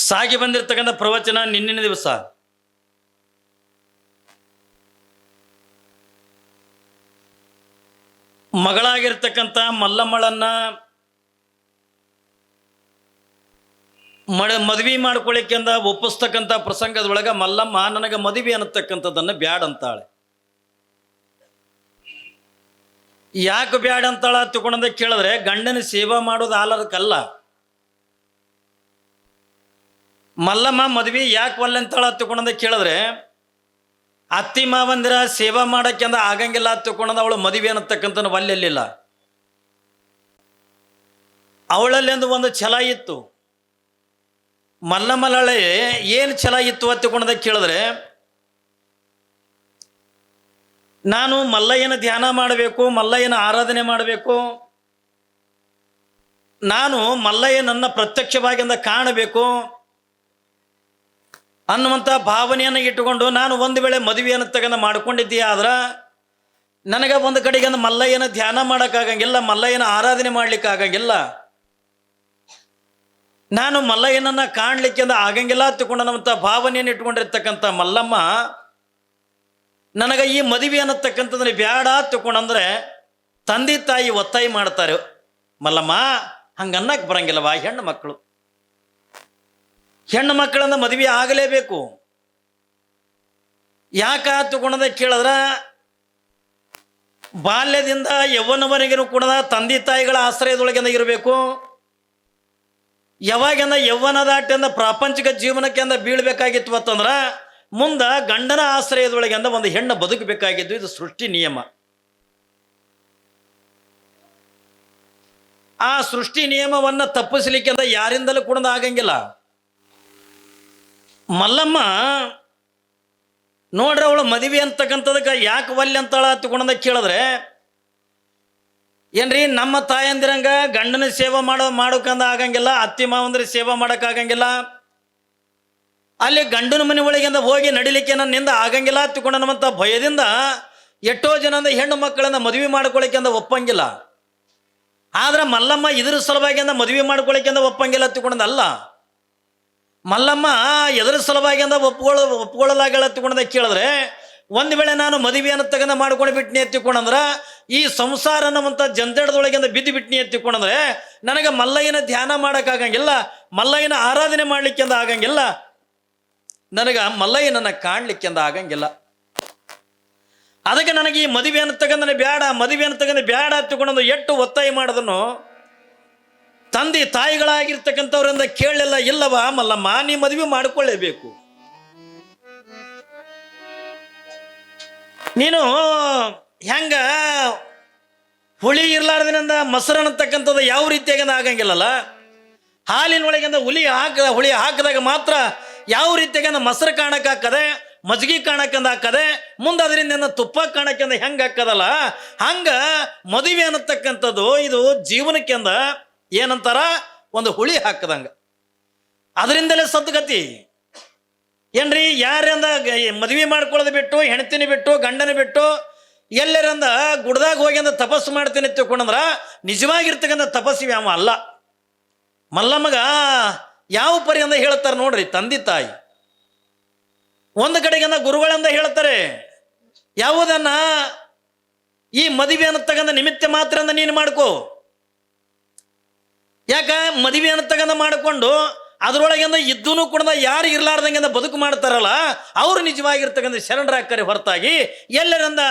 ಸಾಗಿ ಬಂದಿರತಕ್ಕಂಥ ಪ್ರವಚನ ನಿನ್ನಿನ ದಿವಸ ಮಗಳಾಗಿರ್ತಕ್ಕಂಥ ಮಲ್ಲಮ್ಮಳನ್ನ ಮದುವೆ ಮಾಡ್ಕೊಳ್ಳಿಕ್ಕೆಂದ ಒಪ್ಪಿಸ್ತಕ್ಕಂಥ ಪ್ರಸಂಗದೊಳಗೆ ಮಲ್ಲಮ್ಮ ನನಗೆ ಮದುವೆ ಅನ್ನತಕ್ಕಂಥದ್ದನ್ನು ಬ್ಯಾಡ ಅಂತಾಳೆ. ಯಾಕೆ ಬ್ಯಾಡ ಅಂತಾಳ ತಿಳ್ಕೊಂಡ ಕೇಳಿದ್ರೆ ಗಂಡನ ಸೇವಾ ಮಾಡೋದು ಆಲದಕ್ಕಲ್ಲ. ಮಲ್ಲಮ್ಮ ಮದುವೆ ಯಾಕೆ ಒಲ್ಲೆ ಅಂತಾಳ ತಿಳ್ಕೊಂಡ ಕೇಳಿದ್ರೆ ಅತ್ತಿ ಮಾವಂದಿರ ಸೇವಾ ಮಾಡಕ್ಕೆಂದ ಆಗಂಗಿಲ್ಲ ತಿಳ್ಕೊಂಡ ಅವಳು ಮದುವೆ ಅನ್ನತಕ್ಕಂಥ ಒಲ್ಲೆಲ್ಲಿಲ್ಲ. ಅವಳಲ್ಲಿ ಒಂದು ಛಲ ಇತ್ತು. ಮಲ್ಲಮ್ಮಲಳೆ ಏನು ಛಲ ಇತ್ತು ತಿಳ್ಕೊಂಡ ಕೇಳಿದ್ರೆ ನಾನು ಮಲ್ಲಯ್ಯನ ಧ್ಯಾನ ಮಾಡಬೇಕು, ಮಲ್ಲಯ್ಯನ ಆರಾಧನೆ ಮಾಡಬೇಕು, ನಾನು ಮಲ್ಲಯ್ಯನನ್ನ ಪ್ರತ್ಯಕ್ಷವಾಗಿ ಕಾಣಬೇಕು ಅನ್ನುವಂಥ ಭಾವನೆಯನ್ನು ಇಟ್ಟುಕೊಂಡು ನಾನು ಒಂದು ವೇಳೆ ಮದುವೆಯನ್ನು ತಗೊಂಡು ಮಾಡ್ಕೊಂಡಿದ್ದೀಯ ಆದ್ರೆ ನನಗೆ ಒಂದು ಕಡೆಗೆ ಮಲ್ಲಯ್ಯನ ಧ್ಯಾನ ಮಾಡೋಕ್ಕಾಗಂಗಿಲ್ಲ, ಮಲ್ಲಯ್ಯನ ಆರಾಧನೆ ಮಾಡ್ಲಿಕ್ಕಾಗಂಗಿಲ್ಲ, ನಾನು ಮಲ್ಲಯ್ಯನನ್ನ ಕಾಣಲಿಕ್ಕೆ ಆಗಂಗಿಲ್ಲ ತಿಳ್ಕೊಂಡಂಥ ಭಾವನೆಯನ್ನು ಇಟ್ಕೊಂಡಿರ್ತಕ್ಕಂಥ ಮಲ್ಲಮ್ಮ ನನಗೆ ಈ ಮದುವೆ ಅನ್ನತಕ್ಕಂಥದ್ರೆ ಬ್ಯಾಡ ತಿಳ್ಕೊಂಡಂದ್ರೆ ತಂದೆ ತಾಯಿ ಒತ್ತಾಯ ಮಾಡ್ತಾರೆ. ಮಲ್ಲಮ್ಮ ಹಂಗನ್ನಕ್ಕೆ ಬರಂಗಿಲ್ಲವಾ, ಹೆಣ್ಣು ಮಕ್ಕಳು ಹೆಣ್ಣು ಮಕ್ಕಳನ್ನ ಮದುವೆ ಆಗಲೇಬೇಕು. ಯಾಕ ತಿಳ್ಕೊಂಡದ ಕೇಳಿದ್ರ ಬಾಲ್ಯದಿಂದ ಯೌವನವರೆಗೂ ಕೂಡ ತಂದೆ ತಾಯಿಗಳ ಆಶ್ರಯದೊಳಗಿಂದ ಇರಬೇಕು. ಯಾವಾಗಿಂದ ಯೌವನ ದಾಟಿಂದ ಪ್ರಾಪಂಚಿಕ ಜೀವನಕ್ಕೆ ಬೀಳ್ಬೇಕಾಗಿತ್ತು ಅಂತಂದ್ರ ಮುಂದೆ ಗಂಡನ ಆಶ್ರಯದೊಳಗಿಂದ ಒಂದು ಹೆಣ್ಣು ಬದುಕಬೇಕಾಗಿದ್ದು. ಇದು ಸೃಷ್ಟಿ ನಿಯಮ. ಆ ಸೃಷ್ಟಿ ನಿಯಮವನ್ನು ತಪ್ಪಿಸ್ಲಿಕ್ಕೆ ಯಾರಿಂದಲೂ ಕೂಡ ಆಗಂಗಿಲ್ಲ. ಮಲ್ಲಮ್ಮ ನೋಡ್ರಿ ಅವಳು ಮದುವೆ ಅಂತಕ್ಕಂಥದಕ್ಕೆ ಯಾಕೆ ಒಲ್ಲೆ ಅಂತಾಳ ತಿಳ್ಕೊಂಡ ಕೇಳಿದ್ರೆ ಏನ್ರಿ ನಮ್ಮ ತಾಯಂದಿರಂಗ ಗಂಡನ ಸೇವೆ ಮಾಡೋಕಂದ ಆಗಂಗಿಲ್ಲ, ಅತ್ತಿ ಮಾವಂದ್ರ ಸೇವೆ ಮಾಡೋಕ್ಕಾಗಂಗಿಲ್ಲ, ಅಲ್ಲಿ ಗಂಡನ ಮನೆ ಒಳಗಿಂದ ಹೋಗಿ ನಡಿಲಿಕ್ಕೆ ನನ್ನಿಂದ ಆಗಂಗಿಲ್ಲ ತಿಳ್ಕೊಂಡಂಥ ಭಯದಿಂದ ಎಷ್ಟೋ ಜನ ಹೆಣ್ಣು ಮಕ್ಕಳನ್ನ ಮದುವೆ ಮಾಡ್ಕೊಳಿಕೆಂದ ಒಪ್ಪಂಗಿಲ್ಲ. ಆದ್ರೆ ಮಲ್ಲಮ್ಮ ಇದ್ರ ಸಲುವಾಗಿ ಮದುವೆ ಮಾಡ್ಕೊಳಿಕೆಂದ ಒಪ್ಪಂಗಿಲ್ಲ ತಿಳ್ಕೊಂಡಲ್ಲ. ಮಲ್ಲಮ್ಮ ಎದುರ ಸಲುವಾಗಿ ಒಪ್ಕೊಳ್ಳಲಾಗಲ್ಲ ತಿಳ್ಕೊಂಡ ಕೇಳಿದ್ರೆ ಒಂದು ವೇಳೆ ನಾನು ಮದುವೆಯನ್ನು ತಗೊಂಡ ಮಾಡ್ಕೊಂಡು ಬಿಟ್ನಿ ಎತ್ತಿಕೊಂಡಂದ್ರೆ ಈ ಸಂಸಾರ ಅನ್ನುವಂಥ ಜಂಜಡದೊಳಗಿಂದ ಬಿದ್ದು ಬಿಟ್ನಿ ಎತ್ತಿಕೊಂಡಂದ್ರೆ ನನಗೆ ಮಲ್ಲಯ್ಯನ ಧ್ಯಾನ ಮಾಡೋಕ್ಕಾಗಂಗಿಲ್ಲ, ಮಲ್ಲಯ್ಯನ ಆರಾಧನೆ ಮಾಡ್ಲಿಕ್ಕೆಂದ ಆಗಂಗಿಲ್ಲ, ನನಗೆ ಮಲ್ಲಯ್ಯನನ್ನ ಕಾಣ್ಲಿಕ್ಕೆಂದ ಆಗಂಗಿಲ್ಲ. ಅದಕ್ಕೆ ನನಗೆ ಈ ಮದುವೆಯನ್ನು ತಗೊಂಡ ಬ್ಯಾಡ, ಮದುವೆಯನ್ನು ತಗೊಂಡು ಬ್ಯಾಡ ತಿಳ್ಕೊಂಡು ಎಷ್ಟು ಒತ್ತಾಯ ಮಾಡಿದನು ತಂದೆ ತಾಯಿಗಳಾಗಿರ್ತಕ್ಕಂಥವ್ರಿಂದ ಕೇಳಲಿಲ್ಲ. ಇಲ್ಲವಾ ಮಲ್ಲಮ್ಮ ನೀ ಮದುವೆ ಮಾಡಿಕೊಳ್ಳೇಬೇಕು, ನೀನು ಹೆಂಗ ಹುಳಿ ಇರ್ಲಾರ್ದಿನಿಂದ ಮೊಸರು ಅನ್ನತಕ್ಕಂಥದ್ದು ಯಾವ ರೀತಿಯಾಗಿ ಆಗಂಗಿಲ್ಲಲ್ಲ, ಹಾಲಿನೊಳಗಿಂದ ಹುಳಿ ಹಾಕಿದಾಗ ಮಾತ್ರ ಯಾವ ರೀತಿಯಾಗಿ ಮೊಸರು ಕಾಣಕ್ಕಾಕದೆ, ಮಜ್ಜಿಗೆ ಕಾಣಕ್ಕಂದ ಹಾಕದೆ, ಮುಂದೆ ಅದರಿಂದ ತುಪ್ಪ ಕಾಣಕ್ಕೆಂದ ಹೆಂಗೆ ಹಾಕದಲ್ಲ ಹಂಗ ಮದುವೆ ಅನ್ನತಕ್ಕಂಥದ್ದು ಇದು ಜೀವನಕ್ಕೆಂದ ಏನಂತಾರ ಒಂದು ಹುಳಿ ಹಾಕದಂಗ. ಅದರಿಂದಲೇ ಸದ್ಗತಿ ಏನ್ರಿ. ಯಾರಿಂದ ಮದುವೆ ಮಾಡ್ಕೊಳ್ಳೋದು ಬಿಟ್ಟು ಹೆಣ್ತಿನ ಬಿಟ್ಟು ಗಂಡನ ಬಿಟ್ಟು ಎಲ್ಲರಂದ ಗುಡ್ದಾಗ ಹೋಗಿ ತಪಸ್ಸು ಮಾಡ್ತೀನಿ ತಿಳ್ಕೊಂಡ್ರ ನಿಜವಾಗಿರ್ತಕ್ಕಂಥ ತಪಸ್ವಿ ಅವ ಅಲ್ಲ. ಮಲ್ಲಮ್ಮಗ ಯಾವ ಪರಿಯಿಂದ ಹೇಳ್ತಾರೆ ನೋಡ್ರಿ ತಂದೆ ತಾಯಿ. ಒಂದು ಕಡೆಗೆ ಗುರುಗಳಿಂದ ಹೇಳ್ತಾರೆ ಯಾವುದನ್ನ ಈ ಮದುವೆ ಅನ್ನತಕ್ಕಂಥ ನಿಮಿತ್ತ ಮಾತ್ರ ನೀನು ಮಾಡ್ಕೋ. ಯಾಕ ಮದುವೆ ಅನ್ನತಕ್ಕಂಥ ಮಾಡಿಕೊಂಡು ಅದರೊಳಗಿಂದ ಇದ್ದೂ ಕೂಡ ಯಾರು ಇರ್ಲಾರ್ದಂಗೆ ಬದುಕು ಮಾಡ್ತಾರಲ್ಲ ಅವ್ರು ನಿಜವಾಗಿರ್ತಕ್ಕಂಥ ಶರಣರಾಗ್ತಾರೆ ಹೊರತಾಗಿ ಎಲ್ಲರಿಂದ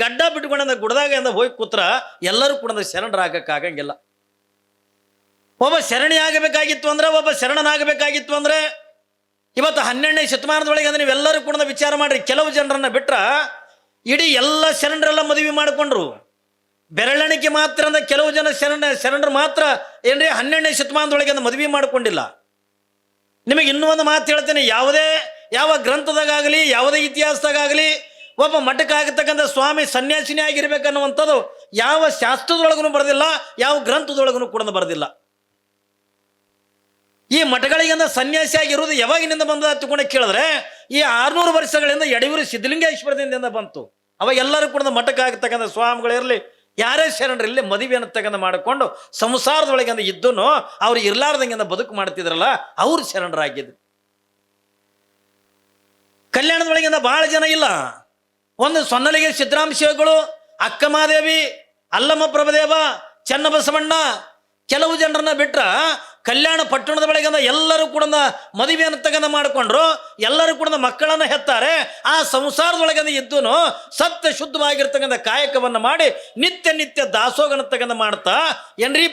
ಗಡ್ಡ ಬಿಟ್ಕೊಂಡ ಗುಡ್ದಾಗ ಹೋಗಿ ಕೂತ್ರ ಎಲ್ಲರೂ ಕೂಡ ಶರಣರಾಗಕ್ಕಾಗಂಗಿಲ್ಲ. ಒಬ್ಬ ಶರಣಿ ಆಗಬೇಕಾಗಿತ್ತು ಅಂದ್ರೆ, ಒಬ್ಬ ಶರಣನಾಗಬೇಕಾಗಿತ್ತು ಅಂದ್ರೆ ಇವತ್ತು 12ನೇ ಶತಮಾನದೊಳಗೆ ನೀವೆಲ್ಲರೂ ಕೂಡ ವಿಚಾರ ಮಾಡ್ರಿ. ಕೆಲವು ಜನರನ್ನ ಬಿಟ್ರ ಇಡೀ ಎಲ್ಲ ಶರಣರೆಲ್ಲ ಮದುವೆ ಮಾಡಿಕೊಂಡ್ರು. ಬೆರಳೆಣಿಕೆ ಮಾತ್ರ ಅಂದ್ರೆ ಕೆಲವು ಜನ ಶರಣರು ಮಾತ್ರ ಏನ್ರಿ 12ನೇ ಶತಮಾನದೊಳಗೆ ಮದುವೆ ಮಾಡಿಕೊಂಡಿಲ್ಲ. ನಿಮಗೆ ಇನ್ನೂ ಒಂದು ಮಾತು ಹೇಳ್ತೇನೆ, ಯಾವ ಗ್ರಂಥದಾಗಲಿ ಯಾವುದೇ ಇತಿಹಾಸದಾಗಲಿ ಒಬ್ಬ ಮಠಕ್ಕಾಗತಕ್ಕಂಥ ಸ್ವಾಮಿ ಸನ್ಯಾಸಿನಿ ಆಗಿರ್ಬೇಕನ್ನುವಂಥದ್ದು ಯಾವ ಶಾಸ್ತ್ರದೊಳಗೂ ಬರೆದಿಲ್ಲ, ಯಾವ ಗ್ರಂಥದೊಳಗೂ ಕೂಡ ಬರೆದಿಲ್ಲ. ಈ ಮಠಗಳಿಂದ ಸನ್ಯಾಸಿಯಾಗಿರುವುದು ಯಾವಾಗಿನಿಂದ ಬಂದ ತಿಳ್ಕೊಂಡು ಕೇಳಿದ್ರೆ ಈ 600 ವರ್ಷಗಳಿಂದ ಯಡಿಯೂರು ಸಿದ್ಧಲಿಂಗೇಶ್ವರದಿಂದ ಬಂತು. ಅವಾಗ ಎಲ್ಲರೂ ಕೂಡ ಮಠಕ್ಕಾಗತಕ್ಕಂಥ ಸ್ವಾಮಿಗಳಿರಲಿ ಯಾರೇ ಶರಣರು ಇಲ್ಲೇ ಮದುವೆಯನ್ನು ತಗೊಂಡು ಮಾಡಿಕೊಂಡು ಸಂಸಾರದೊಳಗೆ ಅಂದ ಇದ್ದನು ಅವ್ರು ಇರ್ಲಾರ್ದಂಗೆ ಬದುಕು ಮಾಡ್ತಿದ್ರಲ್ಲ ಅವ್ರು ಶರಣರಾಗಿದ್ರು. ಕಲ್ಯಾಣದೊಳಗಿಂದ ಬಹಳ ಜನ ಇಲ್ಲ. ಒಂದು ಸೊನ್ನಲಿಗೆ ಸಿದ್ದರಾಮ ಶಿವಗಳು, ಅಕ್ಕಮಾದೇವಿ, ಅಲ್ಲಮ್ಮ ಪ್ರಭುದೇವ, ಚನ್ನಬಸವಣ್ಣ, ಕೆಲವು ಜನರನ್ನ ಬಿಟ್ರ ಕಲ್ಯಾಣ ಪಟ್ಟಣದ ಒಳಗಿಂದ ಎಲ್ಲರೂ ಕೂಡ ಮದುವೆಯನ್ನು ತಗೊಂಡು ಮಾಡಿಕೊಂಡ್ರು. ಎಲ್ಲರೂ ಕೂಡ ಮಕ್ಕಳನ್ನ ಹೆತ್ತಾರೆ. ಆ ಸಂಸಾರದೊಳಗಿಂದ ಇದ್ದನು ಸತ್ಯ ಶುದ್ಧವಾಗಿರ್ತಕ್ಕಂಥ ಕಾಯಕವನ್ನು ಮಾಡಿ ನಿತ್ಯ ನಿತ್ಯ ದಾಸೋಗನ ತಗೊಂಡು ಮಾಡ್ತಾ ಏನ್ರಿ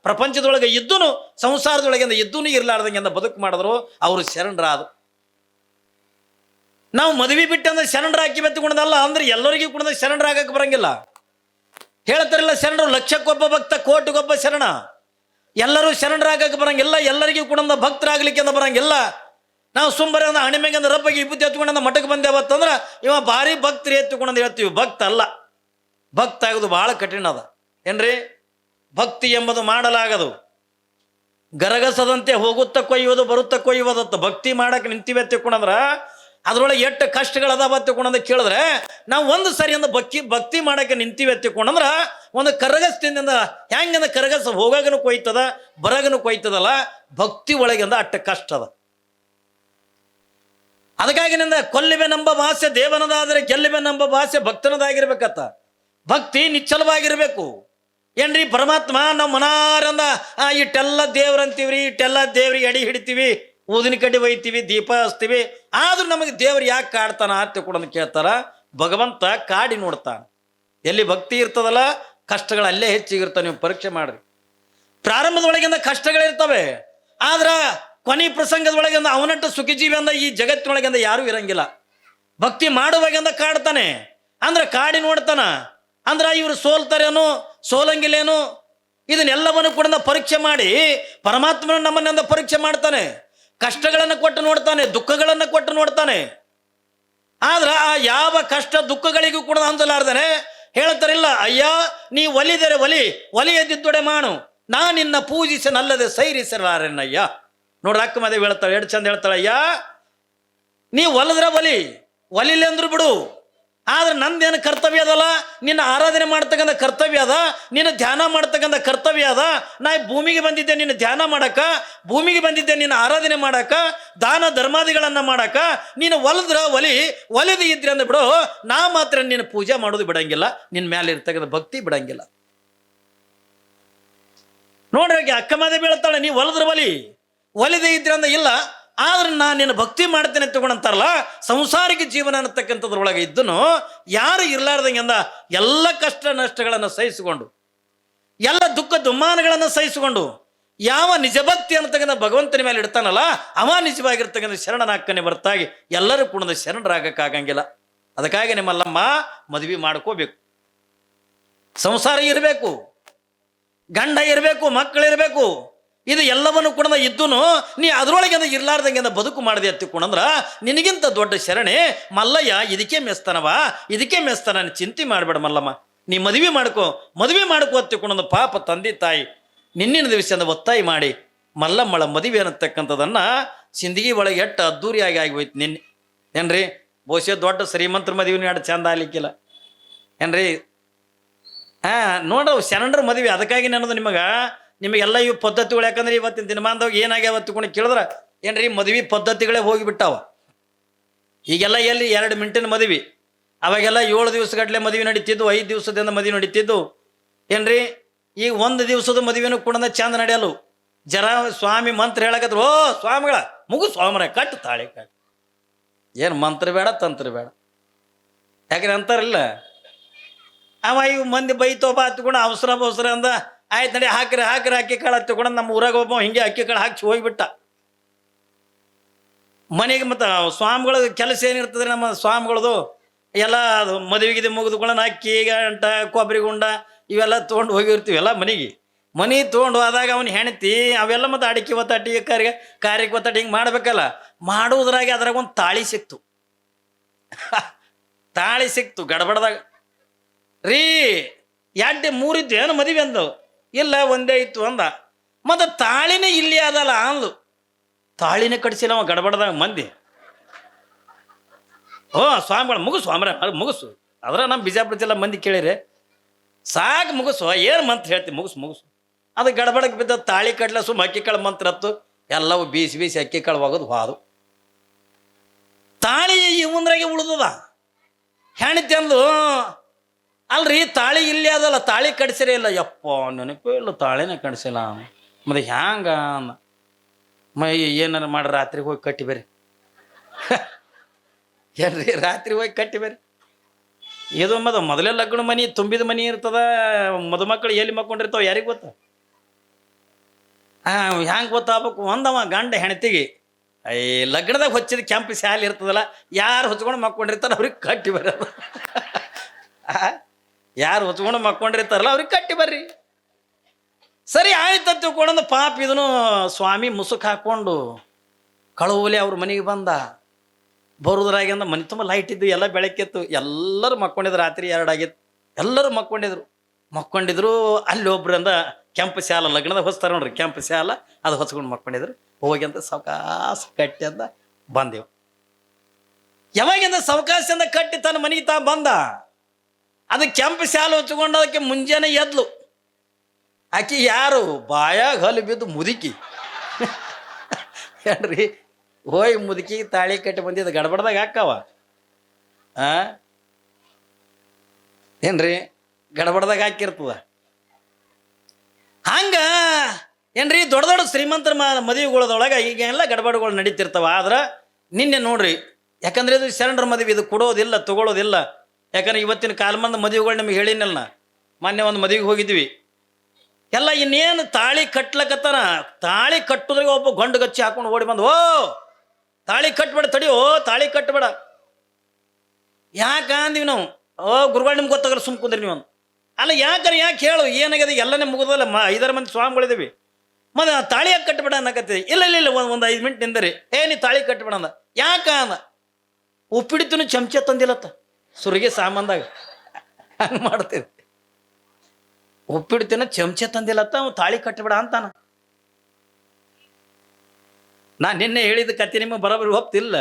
ಪ್ರಪಂಚದೊಳಗೆ ಇದ್ದನು ಸಂಸಾರದೊಳಗಿಂದ ಇದ್ದನು ಇರ್ಲಾರ್ದಂಗೆ ಬದುಕು ಮಾಡಿದ್ರು. ಅವರು ಶರಣರಾದ್ರು. ನಾವು ಮದುವೆ ಬಿಟ್ಟಂದ್ರೆ ಶರಣರಾಕಿ ಬೆತ್ತುಕೊಂಡದಲ್ಲ ಅಂದ್ರೆ ಎಲ್ಲರಿಗೂ ಕೂಡ ಶರಣರಾಗಕ್ಕೆ ಬರಂಗಿಲ್ಲ. ಹೇಳ್ತಾರಲ್ಲ, ಶರಣರು ಲಕ್ಷಕ್ಕೊಬ್ಬ ಭಕ್ತ ಕೋಟಿಗೊಬ್ಬ ಶರಣ. ಎಲ್ಲರೂ ಶರಣರಾಗಕ್ಕೆ ಬರಂಗಿಲ್ಲ. ಎಲ್ಲರಿಗೂ ಕೂಡ ಭಕ್ತರಾಗ್ಲಿಕ್ಕೆ ಅಂತ ಬರಂಗಿಲ್ಲ. ನಾವು ಸುಂಬರ ಹಣಿಮೆಗೆ ರಬ್ಬಗೆ ವಿಭೂತಿ ಎತ್ಕೊಂಡ ಮಠಕ್ಕೆ ಬಂದೇವತ್ತಂದ್ರೆ ಇವ ಭಾರಿ ಭಕ್ತರಿ ಎತ್ತುಕೊಂಡ್ ಹೇಳ್ತೀವಿ. ಭಕ್ತ ಅಲ್ಲ. ಭಕ್ತ ಆಗೋದು ಬಹಳ ಕಠಿಣ ಅದ ಏನ್ರಿ. ಭಕ್ತಿ ಎಂಬುದು ಮಾಡಲಾಗದು. ಗರಗಸದಂತೆ ಹೋಗುತ್ತಾ ಕೊಯ್ಯುವುದು ಬರುತ್ತಾ ಕೊಯ್ಯುವುದತ್ತ. ಭಕ್ತಿ ಮಾಡಕ್ಕೆ ನಿಂತಿವೆ ಎತ್ತಿಕೊಂಡ್ರ ಅದ್ರೊಳಗೆ ಎಷ್ಟು ಕಷ್ಟಗಳದಾವ ಎತ್ತಿಕೊಂಡ ಕೇಳಿದ್ರೆ ನಾವು ಒಂದು ಸರಿ ಅಂದ ಭಕ್ತಿ ಮಾಡಕ್ಕೆ ನಿಂತಿವೆ ಎತ್ತಿಕೊಂಡ್ರ ಒಂದು ಕರಗಸದಿಂದ ಹೆಂಗಂದ ಕರಗಸ ಹೋಗಾಗನು ಕೊಯ್ತದ ಬರಗನು ಕೊಯ್ತದಲ್ಲ, ಭಕ್ತಿ ಒಳಗಿಂದ ಅಟ್ಟ ಕಷ್ಟ ಅದ. ಅದಕ್ಕಾಗಿ ನಿಂದ ಕೊಲ್ಲಿವೆನೆಂಬ ಭಾಷೆ ದೇವನದಾದರೆ ಗೆಲ್ಲಿವೆನೆಂಬ ಭಾಷೆ ಭಕ್ತನದಾಗಿರ್ಬೇಕತ್ತ. ಭಕ್ತಿ ನಿಶ್ಚಲವಾಗಿರ್ಬೇಕು ಏನ್ರಿ. ಪರಮಾತ್ಮ ನಾವು ಮನಾರಂದ ಇಟ್ಟೆಲ್ಲ ದೇವ್ರಂತೀವ್ರಿ, ಇಟ್ಟೆಲ್ಲ ದೇವ್ರಿಗೆ ಅಡಿ ಹಿಡಿತೀವಿ, ಊದಿನ ಕಡ್ಡಿ ಒಯ್ತೀವಿ, ದೀಪ ಹಚ್ತೀವಿ, ಆದ್ರೂ ನಮಗೆ ದೇವ್ರು ಯಾಕೆ ಕಾಡ್ತಾನ ಅಂತ ಕೂಡ ಕೇಳ್ತಾರ. ಭಗವಂತ ಕಾಡಿ ನೋಡ್ತಾನ. ಎಲ್ಲಿ ಭಕ್ತಿ ಇರ್ತದಲ್ಲ ಕಷ್ಟಗಳು ಅಲ್ಲೇ ಹೆಚ್ಚಿಗಿರ್ತಾವ. ನೀವು ಪರೀಕ್ಷೆ ಮಾಡ್ರಿ. ಪ್ರಾರಂಭದೊಳಗಿಂದ ಕಷ್ಟಗಳಿರ್ತವೆ, ಆದ್ರ ಕೊನೆ ಪ್ರಸಂಗದೊಳಗಿಂದ ಅವನಟ್ಟು ಸುಖಜೀವಿ ಅಂದ ಈ ಜಗತ್ತಿನೊಳಗಿಂದ ಯಾರೂ ಇರಂಗಿಲ್ಲ. ಭಕ್ತಿ ಮಾಡುವಾಗಿಂದ ಕಾಡ್ತಾನೆ ಅಂದ್ರೆ ಕಾಡಿ ನೋಡ್ತಾನ. ಅಂದ್ರ ಇವರು ಸೋಲ್ತಾರೇನು ಸೋಲಂಗಿಲ್ಲೇನು ಇದನ್ನೆಲ್ಲವನ್ನು ಕೂಡ ಪರೀಕ್ಷೆ ಮಾಡಿ ಪರಮಾತ್ಮನ ನಮ್ಮನ್ನಿಂದ ಪರೀಕ್ಷೆ ಮಾಡ್ತಾನೆ. ಕಷ್ಟಗಳನ್ನು ಕೊಟ್ಟು ನೋಡ್ತಾನೆ, ದುಃಖಗಳನ್ನು ಕೊಟ್ಟು ನೋಡ್ತಾನೆ. ಆದ್ರ ಆ ಯಾವ ಕಷ್ಟ ದುಃಖಗಳಿಗೂ ಕೂಡ ಅಂದಲಾರ್ದಾನೆ ಹೇಳ್ತಾರಿಲ್ಲ, ಅಯ್ಯ ನೀ ಒಲಿದರೆ ಒಲಿ ಎದ್ದಿದ್ದೊಡೆ ಮಾಡು, ನಾ ನಿನ್ನ ಪೂಜಿಸನಲ್ಲದೆ ಸೈರಿಸಲಾರೆನ್ನಯ್ಯ. ನೋಡ್ರ ಅಕ್ಕ ಮದುವೆ ಹೇಳ್ತಾಳೆ, ಎರಡು ಚಂದ ಹೇಳ್ತಾಳೆ, ಅಯ್ಯ ನೀ ಒಲದ್ರ ಒಲಿಲೆ ಅಂದ್ರು ಬಿಡು, ಆದ್ರೆ ನಂದೇನು ಕರ್ತವ್ಯ ಅದಲ್ಲ, ನಿನ್ನ ಆರಾಧನೆ ಮಾಡ್ತಕ್ಕಂಥ ಕರ್ತವ್ಯ ಅದ, ನಿನ್ನ ಧ್ಯಾನ ಮಾಡ್ತಕ್ಕಂಥ ಕರ್ತವ್ಯ ಅದ. ನಾ ಭೂಮಿಗೆ ಬಂದಿದ್ದೆ ನಿನ್ನ ಧ್ಯಾನ ಮಾಡಕ, ಭೂಮಿಗೆ ಬಂದಿದ್ದೆ ನಿನ್ನ ಆರಾಧನೆ ಮಾಡಕ, ದಾನ ಧರ್ಮಾದಿಗಳನ್ನ ಮಾಡಕ. ನೀನು ಒಲದ್ರ ಒಲಿದ ಇದ್ರೆ ಅಂದ ಬಿಡು, ನಾ ಮಾತ್ರ ನಿನ್ನ ಪೂಜೆ ಮಾಡೋದು ಬಿಡಂಗಿಲ್ಲ, ನಿನ್ನ ಮೇಲೆ ಇರ್ತಕ್ಕಂಥ ಭಕ್ತಿ ಬಿಡಂಗಿಲ್ಲ. ನೋಡ್ರಿ ಅಕ್ಕ ಮಾದೇ ಬೀಳ್ತಾಳೆ, ನೀ ಒಲದ್ರ ಒಲಿದೇ ಇದ್ರೆ ಅಂದ ಇಲ್ಲ, ಆದ್ರೆ ನಾನು ನಿನ್ನ ಭಕ್ತಿ ಮಾಡ್ತೇನೆ ತಗೊಂಡಂತಾರಲ್ಲ. ಸಂಸಾರಿಕ ಜೀವನ ಅನ್ನತಕ್ಕಂಥದ್ರೊಳಗೆ ಇದ್ದನು ಯಾರು ಇರ್ಲಾರ್ದಂಗೆ ಅಂದ ಎಲ್ಲ ಕಷ್ಟ ನಷ್ಟಗಳನ್ನು ಸಹಿಸಿಕೊಂಡು, ಎಲ್ಲ ದುಃಖ ದುಮ್ಮಾನಗಳನ್ನು ಸಹಿಸಿಕೊಂಡು ಯಾವ ನಿಜ ಭಕ್ತಿ ಅನ್ನತಕ್ಕಂಥ ಭಗವಂತನ ಮೇಲೆ ಇಡ್ತಾನಲ್ಲ ಅವ ನಿಜವಾಗಿರ್ತಕ್ಕಂಥ ಶರಣನಾಕ್ಕನೆ ಹೊರತಾಗಿ ಎಲ್ಲರೂ ಕೂಡ ಶರಣರಾಗಕ್ಕಾಗಂಗಿಲ್ಲ. ಅದಕ್ಕಾಗಿ ನಿಮ್ಮಲ್ಲಮ್ಮ ಮದುವೆ ಮಾಡ್ಕೋಬೇಕು, ಸಂಸಾರ ಇರಬೇಕು, ಗಂಡ ಇರಬೇಕು, ಮಕ್ಕಳಿರಬೇಕು. ಇದು ಎಲ್ಲವನ್ನು ಕೂಡ ಇದ್ದನು ನೀ ಅದರೊಳಗೆ ಇರ್ಲಾರ್ದಂಗೆ ಬದುಕು ಮಾಡಿದೆ ಎತ್ತಿಕೊಂಡ್ರ ನಿನಗಿಂತ ದೊಡ್ಡ ಶರಣೆ ಮಲ್ಲಯ್ಯ ಇದಕ್ಕೆ ಮೆಸ್ತಾನ ಚಿಂತೆ ಮಾಡಬೇಡ ಮಲ್ಲಮ್ಮ, ನೀ ಮದುವೆ ಮಾಡ್ಕೋ ಎತ್ತಿಕೊಂಡ ಪಾಪ ತಂದೆ ತಾಯಿ ನಿನ್ನಿನ ದಿವಸದಿಂದ ಒತ್ತಾಯ ಮಾಡಿ ಮಲ್ಲಮ್ಮಳ ಮದುವೆ ಅನ್ನತಕ್ಕಂಥದನ್ನ ಸಿಂದಗಿ ಒಳಗೆ ಎಷ್ಟು ಅದ್ದೂರಿಯಾಗಿ ಆಗೋಯ್ತು ನಿನ್ನೆ ಏನ್ರಿ. ಬಹುಶಃ ದೊಡ್ಡ ಶ್ರೀಮಂತರ ಮದುವೆ ಎರಡು ಚಂದ ಆಗ್ಲಿಕ್ಕಿಲ್ಲ ಏನ್ರಿ. ನೋಡ್ರಿ ಶರಣರ ಮದುವೆ. ಅದಕ್ಕಾಗಿ ನನ್ನದು ನಿಮಗೆಲ್ಲ ಇವು ಪದ್ಧತಿಗಳು, ಯಾಕಂದ್ರೆ ಇವತ್ತಿನ ದಿನಮಾನದಾಗ ಏನಾಗ್ಯಾವ ತಿಳ್ಕೊಂಡು ಕೇಳಿದ್ರೆ ಏನ್ರಿ ಮದುವೆ ಪದ್ಧತಿಗಳೇ ಹೋಗಿಬಿಟ್ಟಾವ. ಈಗೆಲ್ಲ ಎಲ್ಲಿ 2 ಮಿನಿಟಿನ ಮದುವೆ, ಅವಾಗೆಲ್ಲ 7 ದಿವಸಗಟ್ಟಲೆ ಮದುವೆ ನಡೀತಿದ್ದು, 5 ದಿವಸದಿಂದ ಮದುವೆ ನಡೀತಿದ್ದು ಏನ್ರಿ. ಈಗ 1 ದಿವಸದ ಮದುವೆನೂ ಕೂಡ ಚಂದ ನಡೆಯಲು ಜರ ಸ್ವಾಮಿ ಮಂತ್ರ ಹೇಳಕತ್ರು, ಓ ಸ್ವಾಮಿಗಳ ಮುಗು ಸ್ವಾಮರ ಕಟ್ಟು ತಾಳಿ ಕಟ್ಟು, ಏನು ಮಂತ್ರ ಬೇಡ ತಂತ್ರ ಬೇಡ. ಯಾಕಂದ್ರೆ ಅಂತಾರಿಲ್ಲ, ಅವ ಇವು ಮಂದಿ ಬೈತೋಬ ಹತ್ಕೊಂಡು ಅವಸರ ಅಂದ ಆಯ್ತು ನಡಿ ಹಾಕ್ರಿ ಅಕ್ಕಿ ಕಾಳು ಹತ್ಕೊಂಡು ನಮ್ಮ ಊರಾಗ ಒಬ್ಬ ಹಿಂಗೆ ಅಕ್ಕಿ ಕಾಳು ಹಾಕಿ ಹೋಗಿಬಿಟ್ಟ ಮನೆಗೆ. ಮತ್ತು ಸ್ವಾಮಿಗಳ ಕೆಲಸ ಏನಿರ್ತದೆ ನಮ್ಮ ಸ್ವಾಮಿಗಳದು ಎಲ್ಲ ಅದು ಮದುವೆಗೆ ಮುಗಿದುಕೊಳ್ಳೋಣ ಅಕ್ಕಿ ಗಂಟ ಕೊಬ್ಬರಿ ಗುಂಡ ಇವೆಲ್ಲ ತೊಗೊಂಡು ಹೋಗಿರ್ತೀವಿ ಎಲ್ಲ ಮನೆ ತೊಗೊಂಡು ಹೋದಾಗ ಅವನು ಹೆಣ್ತಿ ಅವೆಲ್ಲ ಮತ್ತು ಅಡಿಕೆ ಒತ್ತಾಟಿ ಕಾರ್ಯಕ್ಕೆ ಒತ್ತಾಟಿ ಹಿಂಗೆ ಮಾಡ್ಬೇಕಲ್ಲ. ಮಾಡುವುದ್ರಾಗೆ ಅದ್ರಾಗ ಒಂದು ತಾಳಿ ಸಿಕ್ತು ಗಡಬಡ್ದಾಗ. ರೀ 2-3 ಇದ್ದು ಏನು ಮದುವೆ ಅಂದು, ಇಲ್ಲ ಒಂದೇ ಇತ್ತು ಅಂದ. ಮತ್ತು ತಾಳಿನೇ ಇಲ್ಲಿ ಅದಲ್ಲ ಅಂದ್ಲು, ತಾಳಿನೇ ಕಡಿಸಿಲ್ಲ ಅವ ಗಡಬಡ್ದಾಗ ಮಂದಿ. ಓ ಸ್ವಾಮಿಗಳು ಮುಗಿಸು ಸ್ವಾಮರ ಮುಗಿಸು. ಅದ್ರ ನಮ್ಮ ಬಿಜಾಪುರ ಜಿಲ್ಲಾ ಮಂದಿ ಕೇಳಿರಿ ಸಾಕು ಮುಗಿಸು, ಏನು ಮಂತ್ರ ಹೇಳ್ತೀವಿ, ಮುಗಿಸು. ಅದು ಗಡಬಡಕ್ಕೆ ಬಿದ್ದ ತಾಳಿ ಕಟ್ಲ ಸುಮ್ಮ ಅಕ್ಕಿ ಕಾಳು ಮಂತ್ರ ಹತ್ತು, ಎಲ್ಲವೂ ಬೀಸಿ ಅಕ್ಕಿ ಕಾಳು ಹೋಗೋದು ಹಾದು. ತಾಳಿ ಇವಂದ್ರಾಗೆ ಉಳ್ದದ. ಹೆಣ್ತಿ ಅಂದು ಅಲ್ರಿ ತಾಳಿ ಇಲ್ಲಿ ಅದಲ್ಲ, ತಾಳಿ ಕಡಿಸಿರೇ ಇಲ್ಲ. ಯಪ್ಪ ನೆನಪೇ ಇಲ್ಲ, ತಾಳಿನೇ ಕಡಿಸಿಲ್ಲ. ಮತ್ತೆ ಹ್ಯಾಂಗ ಮೈ ಏನಾರು ಮಾಡಿ ರಾತ್ರಿಗೆ ಹೋಗಿ ಕಟ್ಟಿ ಬರ್ರಿ. ಏನ್ರಿ ರಾತ್ರಿ ಹೋಗಿ ಕಟ್ಟಿ ಬರ್ರಿ. ಇದು ಮೊದಲೇ ಲಗ್ನ ಮನಿ ತುಂಬಿದ ಮನಿ ಇರ್ತದ, ಮದುಮಕ್ಕಳು ಎಲ್ಲಿ ಮಕ್ಕೊಂಡಿರ್ತಾವ ಯಾರಿಗೆ ಗೊತ್ತ? ಹ್ಯಾಂಗೆ ಗೊತ್ತಾಗಬೇಕು? ಒಂದವ ಗಂಡ ಹೆಣ್ತಿಗೆ ಈ ಲಗ್ನದಾಗ ಹೊಚ್ಚಿದ ಕೆಂಪು ಸ್ಯಾಲ್ ಇರ್ತದಲ್ಲ, ಯಾರು ಹೊಚ್ಕೊಂಡು ಮಕ್ಕೊಂಡಿರ್ತಾರ ಅವ್ರಿಗೆ ಕಟ್ಟಿ ಬರೋದು. ಯಾರು ಹೊಚ್ಕೊಂಡು ಮಕ್ಕೊಂಡಿರ್ತಾರಲ್ಲ ಅವ್ರಿಗೆ ಕಟ್ಟಿ ಬರ್ರಿ. ಸರಿ ಆಯ್ತು ತಿಳ್ಕೊಂಡ ಪಾಪ ಇದನ್ನು ಸ್ವಾಮಿ ಮುಸುಕ್ ಹಾಕ್ಕೊಂಡು ಕಳುವಲಿ ಅವ್ರ ಮನೆಗೆ ಬಂದ. ಬರುದ್ರಾಗಿಂದ ಮನೆ ತುಂಬ ಲೈಟ್ ಇದ್ದು, ಎಲ್ಲ ಬೆಳಕಿತ್ತು, ಎಲ್ಲರೂ ಮಕ್ಕೊಂಡಿದ್ರು. ರಾತ್ರಿ 2 ಆಗಿತ್ತು, ಎಲ್ಲರೂ ಮಕ್ಕೊಂಡಿದ್ರು. ಅಲ್ಲಿ ಒಬ್ರಿಂದ ಕೆಂಪು ಸ್ಯಾಲ, ಲಗ್ನದಾಗ ಹೊಸ್ತಾರ ನೋಡ್ರಿ ಕೆಂಪು ಸ್ಯಾಲ, ಅದು ಹೊಚ್ಕೊಂಡು ಮಕ್ಕೊಂಡಿದ್ರು. ಹೋಗಿ ಅಂತ ಸಾವಕಾಶ ಕಟ್ಟಿ ಅಂತ ಬಂದೆವು. ಯಾವಾಗಿಂದ ಸಾವಕಾಶದಿಂದ ಕಟ್ಟಿ ತನ್ನ ಮನೆಗೆ ತಾ ಬಂದ, ಅದು ಕೆಂಪು ಸ್ಯಾಲ ಹೊಚ್ಕೊಂಡು ಅದಕ್ಕೆ ಮುಂಜಾನೆ ಎದ್ಲು. ಆಕಿ ಯಾರು? ಬಾಯಾಗ ಹಲ್ಲು ಬಿದ್ದು ಮುದುಕಿ. ಏನ್ರಿ ಹೋಯ್ ಮುದುಕಿ ತಾಳಿ ಕಟ್ಟಿ ಬಂದಿದ್ದು ಗಡಬಡ್ದಾಗ ಹಾಕವ. ಏನ್ರಿ ಗಡಬಡ್ದಾಗ ಹಾಕಿರ್ತದ. ಹಂಗ ಏನ್ರಿ ದೊಡ್ಡ ದೊಡ್ಡ ಶ್ರೀಮಂತರ ಮದುವೆಗಳದೊಳಗೆ ಈಗ ಎಲ್ಲ ಗಡಬಡ್ಗಳು ನಡೀತಿರ್ತಾವ. ಆದ್ರೆ ನಿನ್ನೆ ನೋಡ್ರಿ, ಯಾಕಂದ್ರೆ ಇದು ಶರಣರ ಮದುವೆ, ಇದು ಕೊಡೋದಿಲ್ಲ ತಗೊಳ್ಳೋದಿಲ್ಲ. ಯಾಕಂದ್ರೆ ಇವತ್ತಿನ ಕಾಲಮಾನದ ಮದುವೆಗಳು ನಿಮ್ಗೆ ಹೇಳಿನಲ್ಲ. ಮೊನ್ನೆ ಒಂದು ಮದುವೆಗೆ ಹೋಗಿದ್ವಿ, ಎಲ್ಲ ಇನ್ನೇನು ತಾಳಿ ಕಟ್ಲಕತ್ತಾನ. ತಾಳಿ ಕಟ್ಟುದ್ರಿಗೆ ಒಬ್ಬ ಗಂಡು ಗಚ್ಚಿ ಹಾಕೊಂಡು ಓಡಿ ಬಂದು, ಓ ತಾಳಿ ಕಟ್ಬೇಡ, ತಡಿ, ಓ ತಾಳಿ ಕಟ್ಟಬೇಡ. ಯಾಕೆ ಅಂದಿವಿ ನಾವು. ಓ ಗುರುಗಳು ನಿಮ್ಗೆ ಗೊತ್ತಾಗಲ್ಲ, ಸುಮ್ ಕುಂದ್ರಿ ನೀವು. ಅಲ್ಲ ಯಾಕೆ ಹೇಳು, ಏನಾಗಿದೆ? ಎಲ್ಲನೇ ಮುಗಿದಲ್ಲ, 5 ಮಂದಿ ಸ್ವಾಮಿಗಳಿದ್ದೀವಿ. ಮತ್ತೆ ತಾಳಿ ಯಾಕೆ ಕಟ್ಟಬೇಡ ಅನ್ನಕತ್ತೀವಿ. ಇಲ್ಲ ಒಂದು 5 ಮಿನಿಟ್ ನಿಂದರಿ. ನೀ ತಾಳಿ ಕಟ್ಟಬೇಡ ಅಂದ. ಯಾಕ ಅಂದ, ಉಪ್ಪಿಡಿತೂ ಚಮಚ ತಂದಿಲ್ಲತ್ತ ಸುರಿಗೆ ಸಾಮಾನ್ದಾಗ. ಹಂಗೆ ಮಾಡ್ತೀವಿ. ಉಪ್ಪಿಡ್ತಿನ ಚಮಚ ತಂದಿಲ್ಲತ್ತ, ಅವ್ ತಾಳಿ ಕಟ್ಟಬೇಡ ಅಂತಾನ. ನಾನು ನಿನ್ನೆ ಹೇಳಿದ ಕತೆ ನಿಮಗೆ ಬರೋಬ್ಬರಿ ಒಪ್ತಿಲ್ಲ.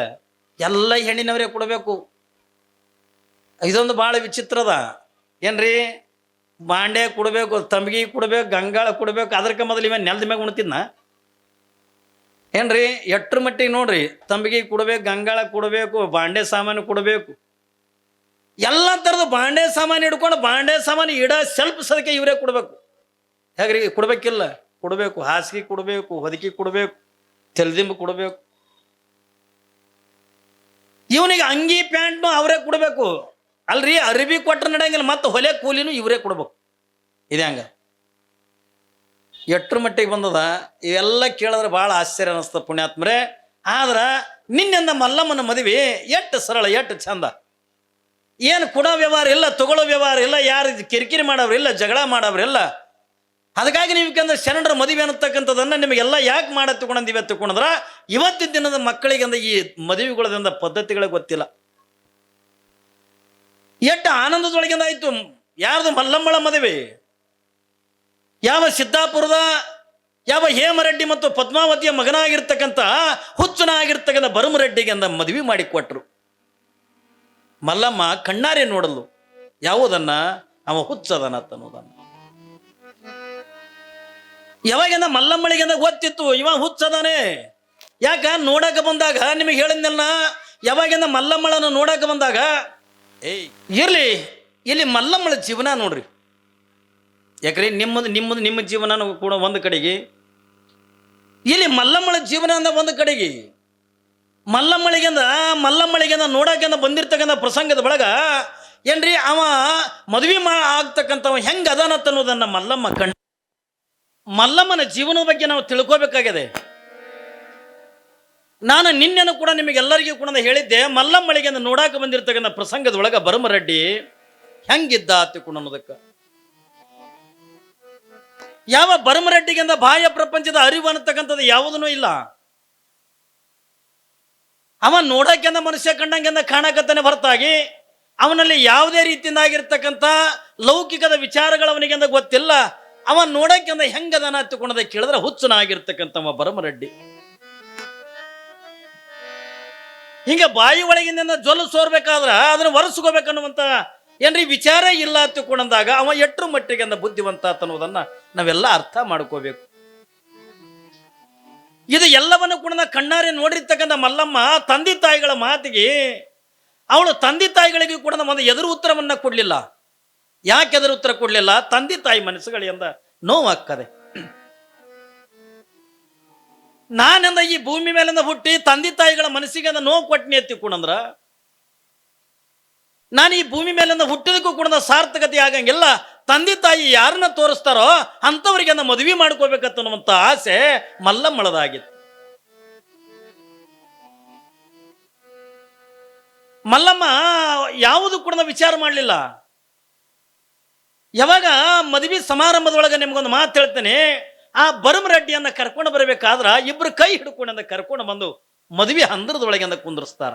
ಎಲ್ಲ ಹೆಣ್ಣಿನವರೇ ಕೊಡಬೇಕು. ಇದೊಂದು ಭಾಳ ವಿಚಿತ್ರದ ಏನ್ರಿ. ಬಾಂಡೆ ಕೊಡಬೇಕು, ತಂಬಿಗೆ ಕೊಡಬೇಕು, ಗಂಗಾಳ ಕೊಡಬೇಕು. ಅದಕ್ಕೆ ಮೊದಲು ಇವ ನೆಲದ ಮ್ಯಾಗ ಉಣ್ತಿದ್ನ ಏನ್ರಿ. ಎಟ್ರ ಮಟ್ಟಿಗೆ ನೋಡ್ರಿ, ತಂಬಿಗೆ ಕೊಡಬೇಕು, ಗಂಗಾಳ ಕೊಡಬೇಕು, ಬಾಂಡೆ ಸಾಮಾನು ಕೊಡಬೇಕು. ಎಲ್ಲ ಥರದ ಬಾಂಡೆ ಸಾಮಾನು ಹಿಡ್ಕೊಂಡು ಬಾಂಡೆ ಸಾಮಾನು ಸ್ವಲ್ಪ ಸದಕ್ಕೆ ಇವರೇ ಕೊಡಬೇಕು. ಹೇಗ್ರಿ ಕೊಡ್ಬೇಕಿಲ್ಲ? ಕೊಡಬೇಕು. ಹಾಸಿಗೆ ಕೊಡಬೇಕು, ಹೊದಿಕೆ ಕೊಡಬೇಕು, ತೆಲ್ದಿಂಬು ಕೊಡಬೇಕು. ಇವನಿಗೆ ಅಂಗಿ ಪ್ಯಾಂಟ್ನು ಅವರೇ ಕೊಡಬೇಕು. ಅಲ್ರಿ ಅರಿಬಿ ಕೊಟ್ಟರೆ ನಡೆಯಂಗಿಲ್ಲ, ಮತ್ತೆ ಹೊಲೆ ಕೂಲಿನೂ ಇವರೇ ಕೊಡ್ಬೇಕು. ಇದೆ ಹಂಗ ಎಟ್ರ ಮಟ್ಟಿಗೆ ಬಂದದ. ಇವೆಲ್ಲ ಕೇಳಿದ್ರೆ ಭಾಳ ಆಶ್ಚರ್ಯ ಅನ್ನಿಸ್ತ ಪುಣ್ಯಾತ್ಮರೇ. ಆದ್ರೆ ನಿನ್ನಿಂದ ಮಲ್ಲಮ್ಮನ ಮದುವೆ ಎಷ್ಟು ಸರಳ, ಎಷ್ಟು ಚಂದ. ಏನು ಕೊಡೋ ವ್ಯವಹಾರ ಇಲ್ಲ, ತಗೊಳ್ಳೋ ವ್ಯವಹಾರ ಇಲ್ಲ, ಯಾರು ಕಿರಿಕಿರಿ ಮಾಡೋವ್ರಿಲ್ಲ, ಜಗಳ ಮಾಡೋವ್ರಿಲ್ಲ. ಅದಕ್ಕಾಗಿ ನೀವು ಶರಣರ ಮದುವೆ ಅನ್ನತಕ್ಕಂಥದ್ದನ್ನು ನಿಮಗೆಲ್ಲ ಯಾಕೆ ತಗೊಂಡಿವೆ ತಗೊಂಡ್ರ, ಇವತ್ತಿನ ದಿನದ ಮಕ್ಕಳಿಗೆ ಈ ಮದುವೆಗಳದಿಂದ ಪದ್ಧತಿಗಳೇ ಗೊತ್ತಿಲ್ಲ. ಎಷ್ಟು ಆನಂದದೊಳಗಿಂದ ಆಯ್ತು. ಯಾರ್ದು ಮಲ್ಲಮ್ಮಳ ಮದುವೆ, ಯಾವ ಸಿದ್ದಾಪುರದ ಯಾವ ಹೇಮರೆಡ್ಡಿ ಮತ್ತು ಪದ್ಮಾವತಿಯ ಮಗನಾಗಿರ್ತಕ್ಕಂಥ ಹುಚ್ಚನಾಗಿರ್ತಕ್ಕಂಥ ಭರಮರೆಡ್ಡಿಗೆ ಮದುವೆ ಮಾಡಿಕೊಟ್ರು. ಮಲ್ಲಮ್ಮ ಕಣ್ಣಾರೆ ನೋಡಲು ಯಾವುದನ್ನ, ಅವ ಹುಚ್ಚದನ ಅನ್ನೋದನ್ನ. ಯಾವಾಗಿಂದ ಮಲ್ಲಮ್ಮಳಿಗೆ ಗೊತ್ತಿತ್ತು ಇವ ಹುಚ್ಚದಾನೆ. ಯಾಕ ನೋಡಕ ಬಂದಾಗ ನಿಮಗೆ ಹೇಳಿದ್ನಲ್ಲ, ಯಾವಾಗಿಂದ ಮಲ್ಲಮ್ಮಳನ್ನು ನೋಡಕ ಬಂದಾಗ, ಇರ್ಲಿ ಇಲ್ಲಿ ಮಲ್ಲಮ್ಮಳ ಜೀವನ ನೋಡ್ರಿ. ಯಾಕ್ರಿ ನಿಮ್ಮ ಜೀವನ ಕೂಡ ಒಂದು ಕಡೆಗೆ, ಇಲ್ಲಿ ಮಲ್ಲಮ್ಮಳ ಜೀವನ ಅಂದ ಒಂದು ಕಡೆಗೆ. ಮಲ್ಲಮ್ಮಳಿಗೆಂದ ನೋಡಕ್ಕೆಂದ ಬಂದಿರ್ತಕ್ಕಂಥ ಪ್ರಸಂಗದ ಬಳಗ ಏನ್ರಿ, ಅವ ಮದುವೆ ಆಗ್ತಕ್ಕಂಥವ ಹೆಂಗ ಅದಾನತ್ತ ಅನ್ನೋದನ್ನ ಮಲ್ಲಮ್ಮನ ಜೀವನದ ಬಗ್ಗೆ ನಾವು ತಿಳ್ಕೋಬೇಕಾಗಿದೆ. ನಾನು ನಿನ್ನೆನೂ ಕೂಡ ನಿಮಗೆಲ್ಲರಿಗೂ ಕೂಡ ಹೇಳಿದ್ದೆ, ಮಲ್ಲಮ್ಮಳಿಗೆ ನೋಡಾಕ ಬಂದಿರ್ತಕ್ಕಂಥ ಪ್ರಸಂಗದ ಒಳಗ ಭರಮರೆಡ್ಡಿ ಹೆಂಗಿದ್ದ ತಿಳ್ಕೊಂಡು ಅನ್ನೋದಕ್ಕೆ. ಯಾವ ಭರಮರೆಡ್ಡಿಗೆಂದ ಬಾಹ್ಯ ಪ್ರಪಂಚದ ಅರಿವು ಅನ್ನತಕ್ಕಂಥದ್ದು ಯಾವುದೂ ಇಲ್ಲ. ಅವ ನೋಡಕ್ಕೆಂದ ಮನುಷ್ಯ ಕಂಡಂಗೆಂದ ಕಾಣಕತ್ತಾನೆ ಹೊರತಾಗಿ ಅವನಲ್ಲಿ ಯಾವುದೇ ರೀತಿಯಿಂದ ಆಗಿರ್ತಕ್ಕಂಥ ಲೌಕಿಕದ ವಿಚಾರಗಳು ಅವನಿಗೆಂದ ಗೊತ್ತಿಲ್ಲ. ಅವ ನೋಡಕ್ಕೆಂದ ಹೆಂಗದನ ಹತ್ತುಕೊಂಡದ ಕೇಳಿದ್ರೆ ಹುಚ್ಚನಾಗಿರ್ತಕ್ಕಂಥವ ಭರಮರೆಡ್ಡಿ. ಹಿಂಗೆ ಬಾಯಿ ಒಳಗಿಂದ ಜೊಲ್ಲು ಸೋರ್ಬೇಕಾದ್ರ ಅದನ್ನು ಒರೆಸ್ಕೋಬೇಕನ್ನುವಂತ ಏನ್ರಿ ವಿಚಾರ ಇಲ್ಲ ತಿಳ್ಕೊಂಡಂದಾಗ ಅವ ಎಟ್ರ ಮಟ್ಟಿಗೆ ಅಂದ ಬುದ್ಧಿವಂತ ಅನ್ನೋದನ್ನ ನಾವೆಲ್ಲ ಅರ್ಥ ಮಾಡ್ಕೋಬೇಕು. ಇದು ಎಲ್ಲವನ್ನು ಕೂಡ ಕಣ್ಣಾರೆ ನೋಡಿರ್ತಕ್ಕಂಥ ಮಲ್ಲಮ್ಮ ತಂದೆ ತಾಯಿಗಳ ಮಾತಿಗೆ ಅವಳು ತಂದೆ ತಾಯಿಗಳಿಗೆ ಕೂಡ ಒಂದು ಎದುರು ಉತ್ತರವನ್ನ ಕೊಡ್ಲಿಲ್ಲ. ಯಾಕೆ ಎದುರು ಉತ್ತರ ಕೊಡ್ಲಿಲ್ಲ? ತಂದೆ ತಾಯಿ ಮನಸ್ಸುಗಳಿಂದ ನೋವಾಗ್ತದೆ. ನಾನೆಂದ ಈ ಭೂಮಿ ಮೇಲಿಂದ ಹುಟ್ಟಿ ತಂದೆ ತಾಯಿಗಳ ಮನಸ್ಸಿಗೆ ಅಂದ ನೋವು ಕೊಟ್ಟನಿ ಎತ್ತಿಕೊಂಡಂದ್ರ ನಾನು ಈ ಭೂಮಿ ಮೇಲಿಂದ ಹುಟ್ಟಿದಕ್ಕೂ ಕೂಡ ಸಾರ್ಥಕತೆ ಆಗಂಗಿಲ್ಲ. ತಂದೆ ತಾಯಿ ಯಾರನ್ನ ತೋರಿಸ್ತಾರೋ ಅಂಥವ್ರಿಗೆ ಅಂದ ಮದುವೆ ಮಾಡ್ಕೋಬೇಕನ್ನುವಂತ ಆಸೆ ಮಲ್ಲಮ್ಮಳದಾಗಿತ್ತು. ಮಲ್ಲಮ್ಮ ಯಾವುದು ಕೂಡ ವಿಚಾರ ಮಾಡಲಿಲ್ಲ. ಯಾವಾಗ ಮದುವೆ ಸಮಾರಂಭದೊಳಗೆ ನಿಮ್ಗೊಂದು ಮಾತು ಹೇಳ್ತೇನೆ, ಆ ಬರಮರೆಡ್ಡಿಯನ್ನ ಕರ್ಕೊಂಡು ಬರಬೇಕಾದ್ರ ಇಬ್ರು ಕೈ ಹಿಡ್ಕೊಂಡ ಕರ್ಕೊಂಡು ಬಂದು ಮದುವೆ ಹಂದರದೊಳಗೆ ಅಂದ ಕುಂದ್ರಿಸ್ತಾರ.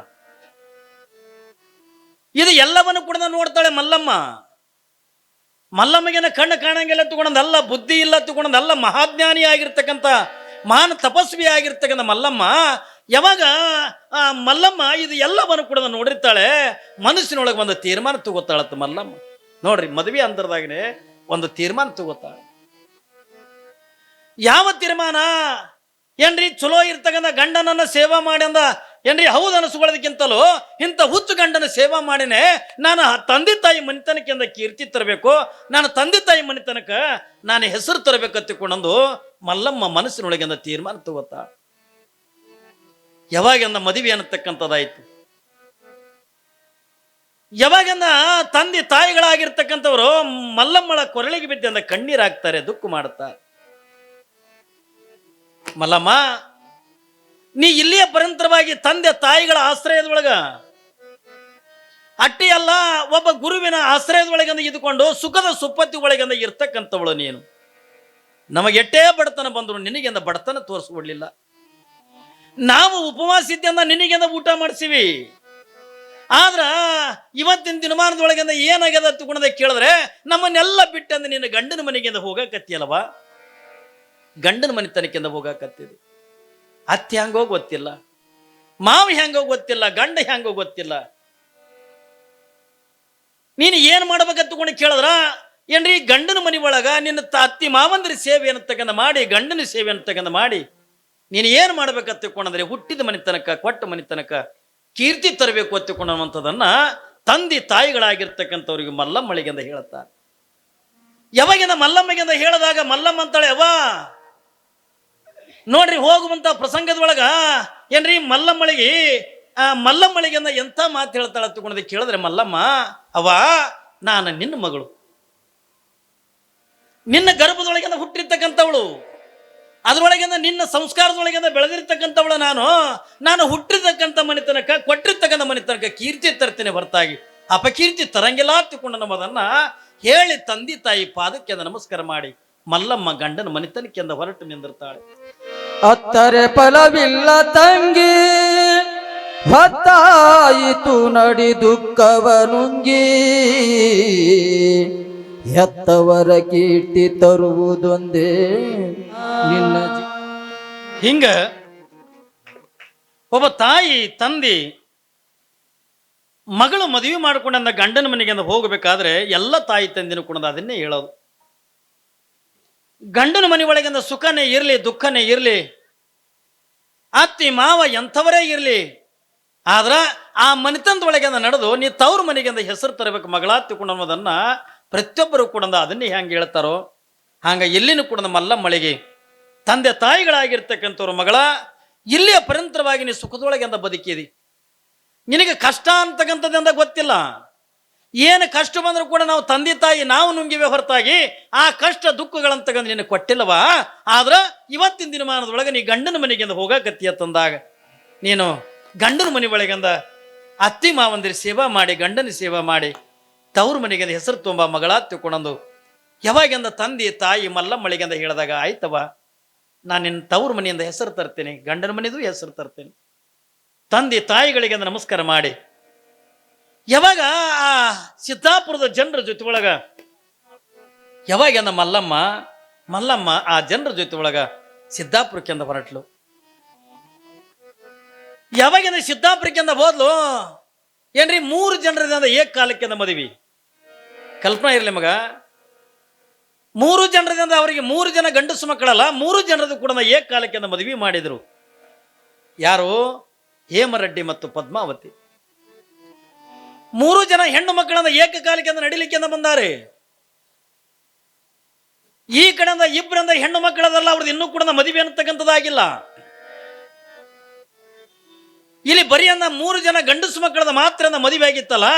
ಇದು ಎಲ್ಲವನ್ನು ಕೂಡ ನೋಡ್ತಾಳೆ ಮಲ್ಲಮ್ಮ. ಮಲ್ಲಮ್ಮಗೆ ಕಣ್ಣು ಕಾಣಂಗಿಲ್ಲ ತಗೊಂಡಲ್ಲ, ಬುದ್ಧಿ ಇಲ್ಲ ತಗೊಂಡಲ್ಲ, ಮಹಾಜ್ಞಾನಿ ಆಗಿರ್ತಕ್ಕಂಥ ಮಹಾನ್ ತಪಸ್ವಿ ಆಗಿರ್ತಕ್ಕಂಥ ಮಲ್ಲಮ್ಮ ಯಾವಾಗ ಮಲ್ಲಮ್ಮ ಇದು ಎಲ್ಲವನ್ನು ಕೂಡ ನೋಡಿರ್ತಾಳೆ, ಮನಸ್ಸಿನೊಳಗೆ ಒಂದು ತೀರ್ಮಾನ ತಗೋತಾಳತ್ತ ಮಲ್ಲಮ್ಮ. ನೋಡ್ರಿ, ಮದುವೆ ಅಂತರದಾಗನೆ ಒಂದು ತೀರ್ಮಾನ ತಗೋತಾಳೆ. ಯಾವ ತೀರ್ಮಾನ? ಏನ್ರಿ, ಚಲೋ ಇರ್ತಕ್ಕಂಥ ಗಂಡನನ್ನ ಸೇವಾ ಮಾಡಿ ಅಂದ ಏನ್ರಿ, ಹೌದು ಅನಿಸ್ಕೊಳ್ಳೋದಕ್ಕಿಂತಲೂ ಇಂಥ ಹುಚ್ಚು ಗಂಡನ ಸೇವಾ ಮಾಡಿನೇ ನಾನು ತಂದೆ ತಾಯಿ ಮನಿತನಕ್ಕಿಂತ ಕೀರ್ತಿ ತರಬೇಕು, ನಾನು ತಂದೆ ತಾಯಿ ಮನಿತನಕ ನಾನು ಹೆಸರು ತರಬೇಕು ಹತ್ತಿಕೊಂಡಂದು ಮಲ್ಲಮ್ಮ ಮನಸ್ಸಿನೊಳಗಿಂದ ತೀರ್ಮಾನ ತಗೋತಾ. ಯಾವಾಗಿಂದ ಮದುವೆ ಅನ್ನತಕ್ಕಂಥದ್ದಾಯ್ತು, ಯಾವಾಗಿಂದ ತಂದೆ ತಾಯಿಗಳಾಗಿರ್ತಕ್ಕಂಥವ್ರು ಮಲ್ಲಮ್ಮಳ ಕೊರಳಿಗೆ ಬಿದ್ದಂದ ಕಣ್ಣೀರಾಗ್ತಾರೆ, ದುಃಖ ಮಾಡುತ್ತಾರೆ. ಮಲ್ಲಮ್ಮ, ನೀ ಇಲ್ಲಿಯ ಪರಂತರವಾಗಿ ತಂದೆ ತಾಯಿಗಳ ಆಶ್ರಯದೊಳಗ ಅಟ್ಟಿ ಅಲ್ಲ, ಒಬ್ಬ ಗುರುವಿನ ಆಶ್ರಯದೊಳಗಂದ ಇದ್ಕೊಂಡು ಸುಖದ ಸುಪ್ಪತ್ತಿ ಒಳಗಂದ ಇರ್ತಕ್ಕಂಥವಳು ನೀನು. ನಮಗೆ ಎಟ್ಟೇ ಬಡತನ ಬಂದ್ರು ನಿನಗೆಂದ ಬಡತನ ತೋರಿಸ್ಕೊಡ್ಲಿಲ್ಲ. ನಾವು ಉಪವಾಸ ಇದ್ದಂದ ನಿನಗೆಂದ ಊಟ ಮಾಡಿಸಿವಿ. ಆದ್ರ ಇವತ್ತಿನ ದಿನಮಾನದೊಳಗಿಂದ ಏನಾಗ್ಯದ ತಗೊಂಡ ಕೇಳಿದ್ರೆ ನಮ್ಮನ್ನೆಲ್ಲ ಬಿಟ್ಟಂದ ನಿನ್ನ ಗಂಡನ ಮನೆಗಿಂದ ಹೋಗಕತ್ತಿಯಲ್ವಾ, ಗಂಡನ ಮನೆತನಕ್ಕಿಂದ ಹೋಗಕತ್ತಿದೆ. ಅತ್ತೆ ಹೆಂಗೋ ಗೊತ್ತಿಲ್ಲ, ಮಾವ ಹೆಂಗೋ ಗೊತ್ತಿಲ್ಲ, ಗಂಡ ಹೆಂಗೋ ಗೊತ್ತಿಲ್ಲ. ನೀನು ಏನ್ ಮಾಡ್ಬೇಕಂತಕೊಂಡು ಕೇಳಿದ್ರ ಏನ್ರಿ, ಗಂಡನ ಮನೆ ಒಳಗ ನಿನ್ನ ಅತ್ತಿ ಮಾವಂದ್ರಿ ಸೇವೆ ಅನ್ನತಕ್ಕಂಥ ಮಾಡಿ, ಗಂಡನ ಸೇವೆ ಅನ್ನತಕ್ಕಂಥ ಮಾಡಿ ನೀನು ಏನ್ ಮಾಡ್ಬೇಕಂತಕೊಂಡ್ರೆ ಹುಟ್ಟಿದ ಮನೆತನಕ ಕೊಟ್ಟ ಮನೆತನಕ ಕೀರ್ತಿ ತರಬೇಕು ಅತ್ತಿಕೊಂಡಂಥದನ್ನ ತಂದೆ ತಾಯಿಗಳಾಗಿರ್ತಕ್ಕಂಥವ್ರಿಗೆ ಮಲ್ಲಮ್ಮಳಿಗೆಂದ ಹೇಳುತ್ತಾರೆ. ಯಾವಾಗಿಂದ ಮಲ್ಲಮ್ಮಗೆ ಹೇಳಿದಾಗ ಮಲ್ಲಮ್ಮ ಅಂತಾಳೆ, ಅವ್ವ ನೋಡ್ರಿ, ಹೋಗುವಂತ ಪ್ರಸಂಗದೊಳಗ ಏನ್ರಿ ಮಲ್ಲಮ್ಮಳಿಗೆ ಮಲ್ಲಮ್ಮಳಿಗೆಂದ ಎಂಥ ಮಾತು ಹೇಳ್ತಾಳ ತಗೊಂಡ ಕೇಳಿದ್ರೆ ಮಲ್ಲಮ್ಮ, ಅವ್ವ ನಾನು ನಿನ್ನ ಮಗಳು, ನಿನ್ನ ಗರ್ಭದೊಳಗಿಂದ ಹುಟ್ಟಿರ್ತಕ್ಕಂಥವಳು, ಅದರೊಳಗಿಂದ ನಿನ್ನ ಸಂಸ್ಕಾರದೊಳಗಿಂದ ಬೆಳೆದಿರ್ತಕ್ಕಂಥವಳು ನಾನು ಹುಟ್ಟಿರ್ತಕ್ಕಂಥ ಮನೆತನಕ ಕೊಟ್ಟಿರ್ತಕ್ಕಂಥ ಮನೆತನಕ ಕೀರ್ತಿ ತರ್ತೇನೆ ಹೊರತಾಗಿ ಅಪಕೀರ್ತಿ ತರಂಗಿಲ್ಲ ತಿಳ್ಕೊಂಡು ನಮ್ಮದನ್ನ ಹೇಳಿ ತಂದೆ ತಾಯಿ ಪಾದಕ್ಕೆ ನಮಸ್ಕಾರ ಮಾಡಿ ಮಲ್ಲಮ್ಮ ಗಂಡನ ಮನೆತನಕ್ಕೆಂದ ಹೊರಟು ನಿಂದಿರ್ತಾಳೆ. ಅತ್ತರೆ ಫಲವಿಲ್ಲ ತಂಗಿ, ಹೊತ್ತಾಯಿತು ನಡಿ ದುಃಖವ ನುಂಗಿ, ಹೆತ್ತವರ ಕೀರ್ತಿ ತರುವುದೊಂದೇ ನಿನ್ನ ಹಿಂಗ ಒಬ್ಬ ತಾಯಿ ತಂದೆ ಮಗಳು ಮದುವೆ ಮಾಡಿಕೊಂಡ ಗಂಡನ ಮನೆಗೆ ಹೋಗಬೇಕಾದ್ರೆ ಎಲ್ಲ ತಾಯಿ ತಂದಿನೂ ಕೂಡ ಅದನ್ನೇ ಹೇಳೋದು. ಗಂಡನ ಮನೆ ಒಳಗಿಂದ ಸುಖನೇ ಇರಲಿ ದುಃಖನೇ ಇರಲಿ, ಅತ್ತಿ ಮಾವ ಎಂಥವರೇ ಇರಲಿ, ಆದ್ರ ಆ ಮನೆತನದೊಳಗಿಂದ ನಡೆದು ನೀ ತವ್ರ ಮನೆಗಿಂದ ಹೆಸರು ತರಬೇಕು ಮಗಳ ತಿಳ್ಕೊಂಡೋದನ್ನ ಪ್ರತಿಯೊಬ್ಬರು ಕೂಡ ಅದನ್ನೇ ಹೆಂಗೆ ಹೇಳ್ತಾರೋ ಹಂಗ ಎಲ್ಲಿನೂ ಕೂಡ ಮಲ್ಲಮ್ಮಳಿಗೆ ತಂದೆ ತಾಯಿಗಳಾಗಿರ್ತಕ್ಕಂಥವ್ರು ಮಗಳ ಇಲ್ಲಿಯ ಪರಂತರವಾಗಿ ನೀ ಸುಖದೊಳಗಿಂದ ಬದುಕಿದಿ. ನಿನಗೆ ಕಷ್ಟ ಅಂತಕ್ಕಂಥದ್ದಿಂದ ಗೊತ್ತಿಲ್ಲ, ಏನು ಕಷ್ಟ ಬಂದರೂ ಕೂಡ ನಾವು ತಂದೆ ತಾಯಿ ನಾವು ನುಂಗಿವೆ ಹೊರತಾಗಿ ಆ ಕಷ್ಟ ದುಃಖಗಳಂತಕ್ಕಂಥ ನಿನಗೆ ಕೊಟ್ಟಿಲ್ಲವಾ. ಆದ್ರ ಇವತ್ತಿನ ದಿನಮಾನದೊಳಗೆ ನೀ ಗಂಡನ ಮನೆಗಿಂದ ಹೋಗಕತ್ತೀಯ ತಂದಾಗ ನೀನು ಗಂಡನ ಮನೆ ಒಳಗಿಂದ ಅತ್ತಿ ಮಾವಂದಿರ ಸೇವಾ ಮಾಡಿ ಗಂಡನ ಸೇವಾ ಮಾಡಿ ತವ್ರ ಮನೆಗಿಂದ ಹೆಸರು ತುಂಬ ಮಗಳ ತಿಳ್ಕೊಂಡಂದು ಯಾವಾಗಿಂದ ತಂದೆ ತಾಯಿ ಮಲ್ಲಮ್ಮಳಿಗೆಂದ ಹೇಳಿದಾಗ ಆಯ್ತವ, ನಾನು ನಿನ್ನ ತವ್ರ ಮನೆಯಿಂದ ಹೆಸರು ತರ್ತೇನೆ, ಗಂಡನ ಮನೆದು ಹೆಸರು ತರ್ತೇನೆ. ತಂದೆ ತಾಯಿಗಳಿಗೆ ನಮಸ್ಕಾರ ಮಾಡಿ ಯಾವಾಗ ಆ ಸಿದ್ದಾಪುರದ ಜನರ ಜೊತೆ ಒಳಗ ಯಾವಾಗಿಂದ ಮಲ್ಲಮ್ಮ ಆ ಜನರ ಜೊತೆ ಒಳಗ ಸಿದ್ದಾಪುರಕ್ಕೆಂದ ಹೊರಟ್ಲು. ಯಾವಾಗಿಂದ ಸಿದ್ದಾಪುರಕ್ಕೆಂದ ಹೋದ್ಲು ಏನ್ರಿ, 3 ಜನರಿಂದ ಏಕ ಕಾಲಕ್ಕೆಂದ ಮದುವೆ. ಕಲ್ಪನಾ ಇರಲಿ ಮಗ. 3 ಜನರಿಂದ ಅವರಿಗೆ 3 ಜನ ಗಂಡಸು ಮಕ್ಕಳಲ್ಲ, 3 ಜನರದ್ದು ಕೂಡ ಏಕಕಾಲಕ್ಕೆ ಮದುವೆ ಮಾಡಿದರು. ಯಾರು? ಹೇಮರೆಡ್ಡಿ ಮತ್ತು ಪದ್ಮಾವತಿ. 3 ಜನ ಹೆಣ್ಣು ಮಕ್ಕಳನ್ನ ಏಕಕಾಲಕ್ಕೆ ನಡಿಲಿಕ್ಕೆ ಬಂದಾರೆ. ಈ ಕಡೆಯಿಂದ 2 ಹೆಣ್ಣು ಮಕ್ಕಳದಲ್ಲ, ಅವ್ರದ್ದು ಇನ್ನೂ ಕೂಡ ಮದುವೆ ಅನ್ನತಕ್ಕಂಥದ್ದಾಗಿಲ್ಲ. ಇಲ್ಲಿ ಬರೀ 3 ಜನ ಗಂಡಸು ಮಕ್ಕಳದ ಮಾತ್ರ ಮದುವೆ ಆಗಿತ್ತಲ್ಲ,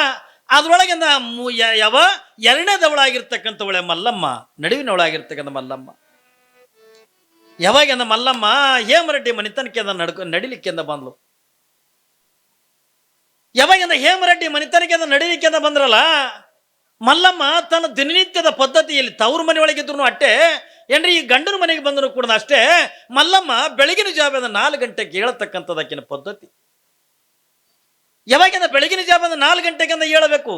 ಅದ್ರೊಳಗೆ ಯಾವ 2ನೇದವಳಾಗಿರ್ತಕ್ಕಂಥವಳೆ ಮಲ್ಲಮ್ಮ, ನಡುವಿನವಳಾಗಿರ್ತಕ್ಕಂಥ ಮಲ್ಲಮ್ಮ. ಯಾವಾಗ ಮಲ್ಲಮ್ಮ ಹೇಮರೆಡ್ಡಿ ಮನಿತನಕ್ಕೆ ನಡಿಲಿಕ್ಕೆ ಬಂದ್ಲು. ಯಾವಾಗ ಹೇಮರೆಡ್ಡಿ ಮನಿತನಕ್ಕೆ ನಡಿಲಿಕ್ಕೆ ಬಂದ್ರಲ್ಲ, ಮಲ್ಲಮ್ಮ ತನ್ನ ದಿನನಿತ್ಯದ ಪದ್ಧತಿಯಲ್ಲಿ ತವ್ರ ಮನೆಯೊಳಗಿದ್ರು ಅಷ್ಟೇ ಏನ್ರಿ, ಈ ಗಂಡನ ಮನೆಗೆ ಬಂದರೂ ಕೂಡ ಅಷ್ಟೇ, ಮಲ್ಲಮ್ಮ ಬೆಳಗಿನ ಜಾವದ 4 ಗಂಟೆಗೆ ಹೇಳತಕ್ಕಂಥದಕ್ಕಿನ ಪದ್ಧತಿ. ಯಾವಾಗ ಬೆಳಗಿನ ಜಾವದ 4 ಗಂಟೆಗೆ ಹೇಳಬೇಕು,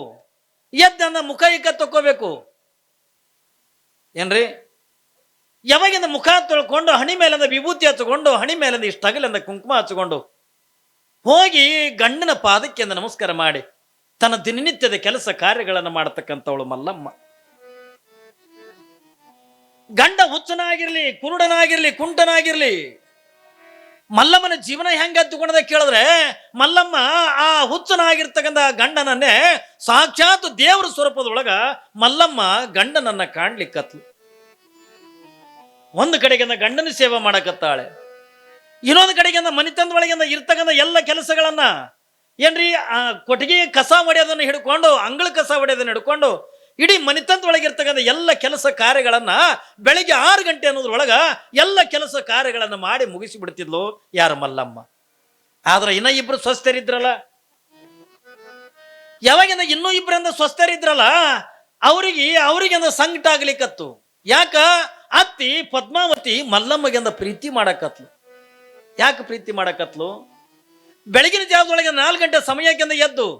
ಎದ್ದ ಮುಖ ಇಕ್ಕ ತಕ್ಕೋಬೇಕು ಏನ್ರಿ. ಯಾವಾಗಿಂದ ಮುಖ ತೊಳ್ಕೊಂಡು ಹಣಿ ಮೇಲಿಂದ ವಿಭೂತಿ ಹಚ್ಕೊಂಡು, ಹಣಿ ಮೇಲಿಂದ ಇಷ್ಟ ಹಗಲಿಂದ ಕುಂಕುಮ ಹಚ್ಕೊಂಡು ಹೋಗಿ ಗಂಡನ ಪಾದಕ್ಕೆ ನಮಸ್ಕಾರ ಮಾಡಿ ತನ್ನ ದಿನನಿತ್ಯದ ಕೆಲಸ ಕಾರ್ಯಗಳನ್ನು ಮಾಡತಕ್ಕಂಥವಳು ಮಲ್ಲಮ್ಮ. ಗಂಡ ಹುಚ್ಚನಾಗಿರ್ಲಿ, ಕುರುಡನಾಗಿರ್ಲಿ, ಕುಂಟನಾಗಿರ್ಲಿ, ಮಲ್ಲಮ್ಮನ ಜೀವನ ಹೆಂಗ ಹತ್ತುಕೊಂಡದ ಕೇಳಿದ್ರೆ, ಮಲ್ಲಮ್ಮ ಆ ಹುಚ್ಚನಾಗಿರ್ತಕ್ಕಂಥ ಗಂಡನನ್ನೇ ಸಾಕ್ಷಾತ್ ದೇವರ ಸ್ವರೂಪದೊಳಗ ಮಲ್ಲಮ್ಮ ಗಂಡನನ್ನ ಕಾಣ್ಲಿಕ್ಕತ್ಲು. ಒಂದು ಕಡೆಗಿಂದ ಗಂಡನ ಸೇವೆ ಮಾಡಕತ್ತಾಳೆ, ಇನ್ನೊಂದು ಕಡೆಗಿಂದ ಮನಿತನದೊಳಗಿಂದ ಇರ್ತಕ್ಕಂಥ ಎಲ್ಲ ಕೆಲಸಗಳನ್ನ ಏನ್ರಿ, ಆ ಕೊಟ್ಟಿಗೆ ಕಸ ಹೊಡೆಯೋದನ್ನು ಹಿಡ್ಕೊಂಡು, ಅಂಗಳ ಕಸ ಹೊಡೆಯೋದನ್ನು ಹಿಡ್ಕೊಂಡು ಇಡೀ ಮನಿತನದೊಳಗಿರ್ತಕ್ಕಂಥ ಎಲ್ಲ ಕೆಲಸ ಕಾರ್ಯಗಳನ್ನ ಬೆಳಿಗ್ಗೆ 6 ಗಂಟೆ ಅನ್ನೋದ್ರೊಳಗ ಎಲ್ಲ ಕೆಲಸ ಕಾರ್ಯಗಳನ್ನು ಮಾಡಿ ಮುಗಿಸಿ ಬಿಡ್ತಿದ್ಲು ಯಾರು? ಮಲ್ಲಮ್ಮ. ಆದ್ರೆ ಇನ್ನ 2 ಸ್ವಸ್ಥರಿದ್ರಲ್ಲ, ಯಾವಾಗಿಂದ ಇನ್ನೂ 2 ಸ್ವಸ್ಥರಿದ್ರಲ್ಲ, ಅವರಿಗೆ ಸಂಕಟ ಆಗ್ಲಿಕ್ಕತ್ತು. ಯಾಕ? ಅತ್ತಿ ಪದ್ಮಾವತಿ ಮಲ್ಲಮ್ಮಗೆ ಪ್ರೀತಿ ಮಾಡಕತ್ಲು. ಯಾಕೆ ಪ್ರೀತಿ ಮಾಡಕತ್ಲು? ಬೆಳಗಿನ ಜಾವದೊಳಗೆ 4 ಗಂಟೆ ಸಮಯಕ್ಕಿಂದ ಎದ್ದು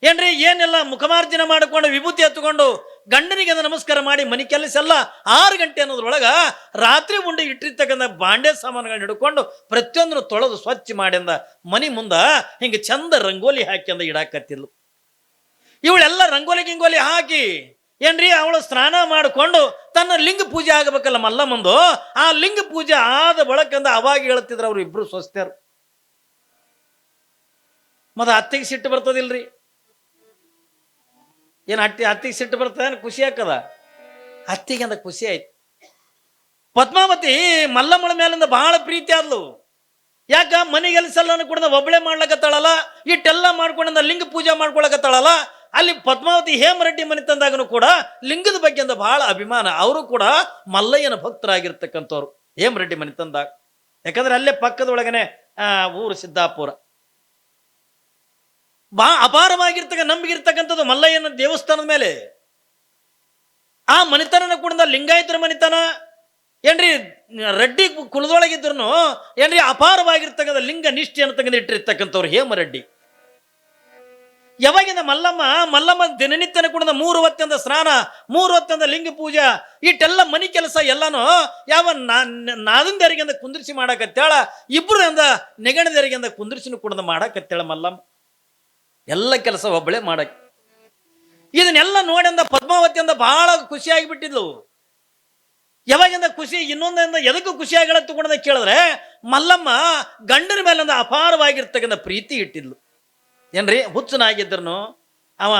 ಏನ್ರಿ, ಏನೆಲ್ಲ ಮುಖಮಾರ್ಜನ ಮಾಡಿಕೊಂಡು ವಿಭೂತಿ ಹತ್ತುಕೊಂಡು ಗಂಡನಿಗೆ ನಮಸ್ಕಾರ ಮಾಡಿ ಮನೆ ಕೆಲಸ ಎಲ್ಲ 6 ಗಂಟೆ ಅನ್ನೋದ್ರೊಳಗ ರಾತ್ರಿ ಉಂಡು ಇಟ್ಟಿರ್ತಕ್ಕಂಥ ಬಾಂಡೆ ಸಾಮಾನುಗಳನ್ನ ಹಿಡ್ಕೊಂಡು ಪ್ರತಿಯೊಂದನ್ನು ತೊಳೆದು ಸ್ವಚ್ಛ ಮಾಡಿಂದ ಮನೆ ಮುಂದ ಹಿಂಗೆ ಚಂದ ರಂಗೋಲಿ ಹಾಕಿ ಇಡಾಕತ್ತಿದ್ಲು. ಇವಳೆಲ್ಲ ರಂಗೋಲಿ ಗಿಂಗೋಲಿ ಹಾಕಿ ಏನ್ರಿ, ಅವಳು ಸ್ನಾನ ಮಾಡಿಕೊಂಡು ತನ್ನ ಲಿಂಗ ಪೂಜೆ ಆಗಬೇಕಲ್ಲ ಮಲ್ಲಮ್ಮಂದು, ಆ ಲಿಂಗ ಪೂಜೆ ಆದ ಬಳಕಂದ ಅವಾಗ ಹೇಳ್ತಿದ್ರು ಅವ್ರು ಇಬ್ರು ಸ್ವಸ್ಥರು. ಮತ್ತ ಅತ್ತಿಗೆ ಸಿಟ್ಟು ಬರ್ತದಿಲ್ರಿ? ಏನು ಅತ್ತಿಗೆ ಸಿಟ್ಟು ಬರ್ತದ? ಖುಷಿ ಹಾಕದ ಅತ್ತಿಗೆ ಖುಷಿ ಆಯ್ತು. ಪದ್ಮಾವತಿ ಮಲ್ಲಮ್ಮಳ ಮೇಲಿಂದ ಬಹಳ ಪ್ರೀತಿ ಆದ್ಲು. ಯಾಕ? ಮನೆಗೆಲ್ಸಲ್ಲನ್ನು ಕೂಡ ಒಬ್ಬಳೆ ಮಾಡ್ಲಕತ್ತಾಳಲ್ಲ, ಇಟ್ಟೆಲ್ಲ ಮಾಡ್ಕೊಂಡ ಲಿಂಗ ಪೂಜೆ ಮಾಡ್ಕೊಳಕತ್ತಾಳಲ್ಲ. ಅಲ್ಲಿ ಪದ್ಮಾವತಿ ಹೇಮರೆಡ್ಡಿ ಮನೆ ತಂದಾಗನು ಕೂಡ ಲಿಂಗದ ಬಗ್ಗೆ ಬಹಳ ಅಭಿಮಾನ. ಅವರು ಕೂಡ ಮಲ್ಲಯ್ಯನ ಭಕ್ತರಾಗಿರ್ತಕ್ಕಂಥವ್ರು ಹೇಮರೆಡ್ಡಿ ಮನೆ ತಂದಾಗ. ಯಾಕಂದ್ರೆ ಅಲ್ಲೇ ಪಕ್ಕದೊಳಗನೆ ಊರು ಸಿದ್ದಾಪುರ. ನಂಬಿಗಿರ್ತಕ್ಕಂಥದ್ದು ಮಲ್ಲಯ್ಯನ ದೇವಸ್ಥಾನದ ಮೇಲೆ. ಆ ಮನಿತನ ಕೂಡ ಲಿಂಗಾಯತರ ಮನಿತನ ಏನ್ರಿ, ರೆಡ್ಡಿ ಕುಲದೊಳಗಿದ್ರು ಏನ್ರಿ ಅಪಾರವಾಗಿರ್ತಕ್ಕಂಥ ಲಿಂಗ ನಿಷ್ಠೆ ಅಂತಕ್ಕಂಥ ಇಟ್ಟಿರ್ತಕ್ಕಂಥವ್ರು ಹೇಮರೆಡ್ಡಿ. ಯಾವಾಗಿಂದ ಮಲ್ಲಮ್ಮ ದಿನನಿತ್ಯನ ಕೂಡ 3 ಹೊತ್ತಿಂದ ಸ್ನಾನ, 3 ಹೊತ್ತಿಂದ ಲಿಂಗ ಪೂಜಾ, ಇಟ್ಟೆಲ್ಲ ಮನಿ ಕೆಲಸ ಎಲ್ಲಾನು ಯಾವ ನಾದಿಂದರಿಗಿಂದ ಕುಂದಿರಿಸಿ ಮಾಡಕತ್ತಾಳ, 2 ನೆಗಣದರಿಗಿಂದ ಕುಂದಿರಿಸಿನ ಕೂಡ ಮಾಡಕತ್ತಾಳ ಮಲ್ಲಮ್ಮ. ಎಲ್ಲ ಕೆಲಸ ಒಬ್ಬಳೆ ಮಾಡಕ್ಕೆ. ಇದನ್ನೆಲ್ಲ ನೋಡಿಂದ ಪದ್ಮಾವತಿಯಿಂದ ಬಹಳ ಖುಷಿಯಾಗಿ ಬಿಟ್ಟಿದ್ಲು. ಯಾವಾಗಿಂದ ಖುಷಿ, ಇನ್ನೊಂದಿಂದ ಎದಕ್ಕೂ ಖುಷಿಯಾಗಿ ತಗೊಂಡ ಕೇಳಿದ್ರೆ, ಮಲ್ಲಮ್ಮ ಗಂಡನ ಮೇಲಿಂದ ಅಪಾರವಾಗಿರ್ತಕ್ಕಂಥ ಪ್ರೀತಿ ಇಟ್ಟಿದ್ಲು. ಏನ್ರಿ, ಹುಚ್ಚನಾಗಿದ್ರು ಅವ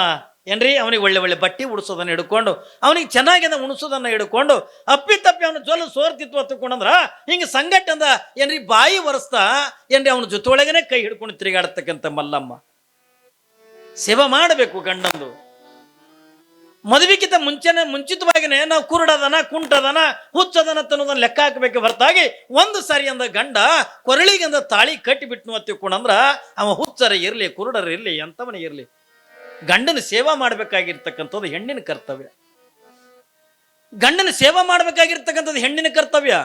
ಏನ್ರಿ, ಅವನಿಗೆ ಒಳ್ಳೆ ಒಳ್ಳೆ ಬಟ್ಟೆ ಉಡಿಸೋದನ್ನ ಹಿಡ್ಕೊಂಡು, ಅವನಿಗೆ ಚೆನ್ನಾಗಿಂದ ಉಣಿಸೋದನ್ನ ಹಿಡ್ಕೊಂಡು, ಅಪ್ಪಿತಪ್ಪಿ ಅವನ ಜೊಲ್ಲು ಸೋರ್ತಿತ್ವ ತಕೊಂಡಂದ್ರ ಹಿಂಗೆ ಸಂಗಟ್ಟಂದ ಏನ್ರಿ ಬಾಯಿ ಒರೆಸ್ತಾ ಏನ್ರಿ ಅವನ ಜೊತೆಯೊಳಗನೆ ಕೈ ಹಿಡ್ಕೊಂಡು ತಿರುಗಾಡತಕ್ಕಂಥ ಮಲ್ಲಮ್ಮ. ಸೇವೆ ಮಾಡಬೇಕು ಗಂಡಂದು. ಮದುವೆಗಿಂತ ಮುಂಚಿತವಾಗಿನೇ ನಾವು ಕುರುಡದನ, ಕುಂಟದನ, ಹುಚ್ಚದನ ತನ್ನೋದನ್ನ ಲೆಕ್ಕ ಹಾಕಬೇಕು ಹೊರತಾಗಿ ಒಂದು ಸಾರಿ ಗಂಡ ಕೊರಳಿಗಿಂದ ತಾಳಿ ಕಟ್ಟಿಬಿಟ್ನು ಅಂತ ತಿಳ್ಕೊಂಡಂದ್ರ ಅವ ಹುಚ್ಚರ ಇರಲಿ, ಕುರುಡರ ಇರಲಿ, ಎಂತವನೇ ಇರಲಿ, ಗಂಡನ ಸೇವಾ ಮಾಡಬೇಕಾಗಿರ್ತಕ್ಕಂಥದ್ದು ಹೆಣ್ಣಿನ ಕರ್ತವ್ಯ. ಗಂಡನ ಸೇವಾ ಮಾಡಬೇಕಾಗಿರ್ತಕ್ಕಂಥದ್ದು ಹೆಣ್ಣಿನ ಕರ್ತವ್ಯ.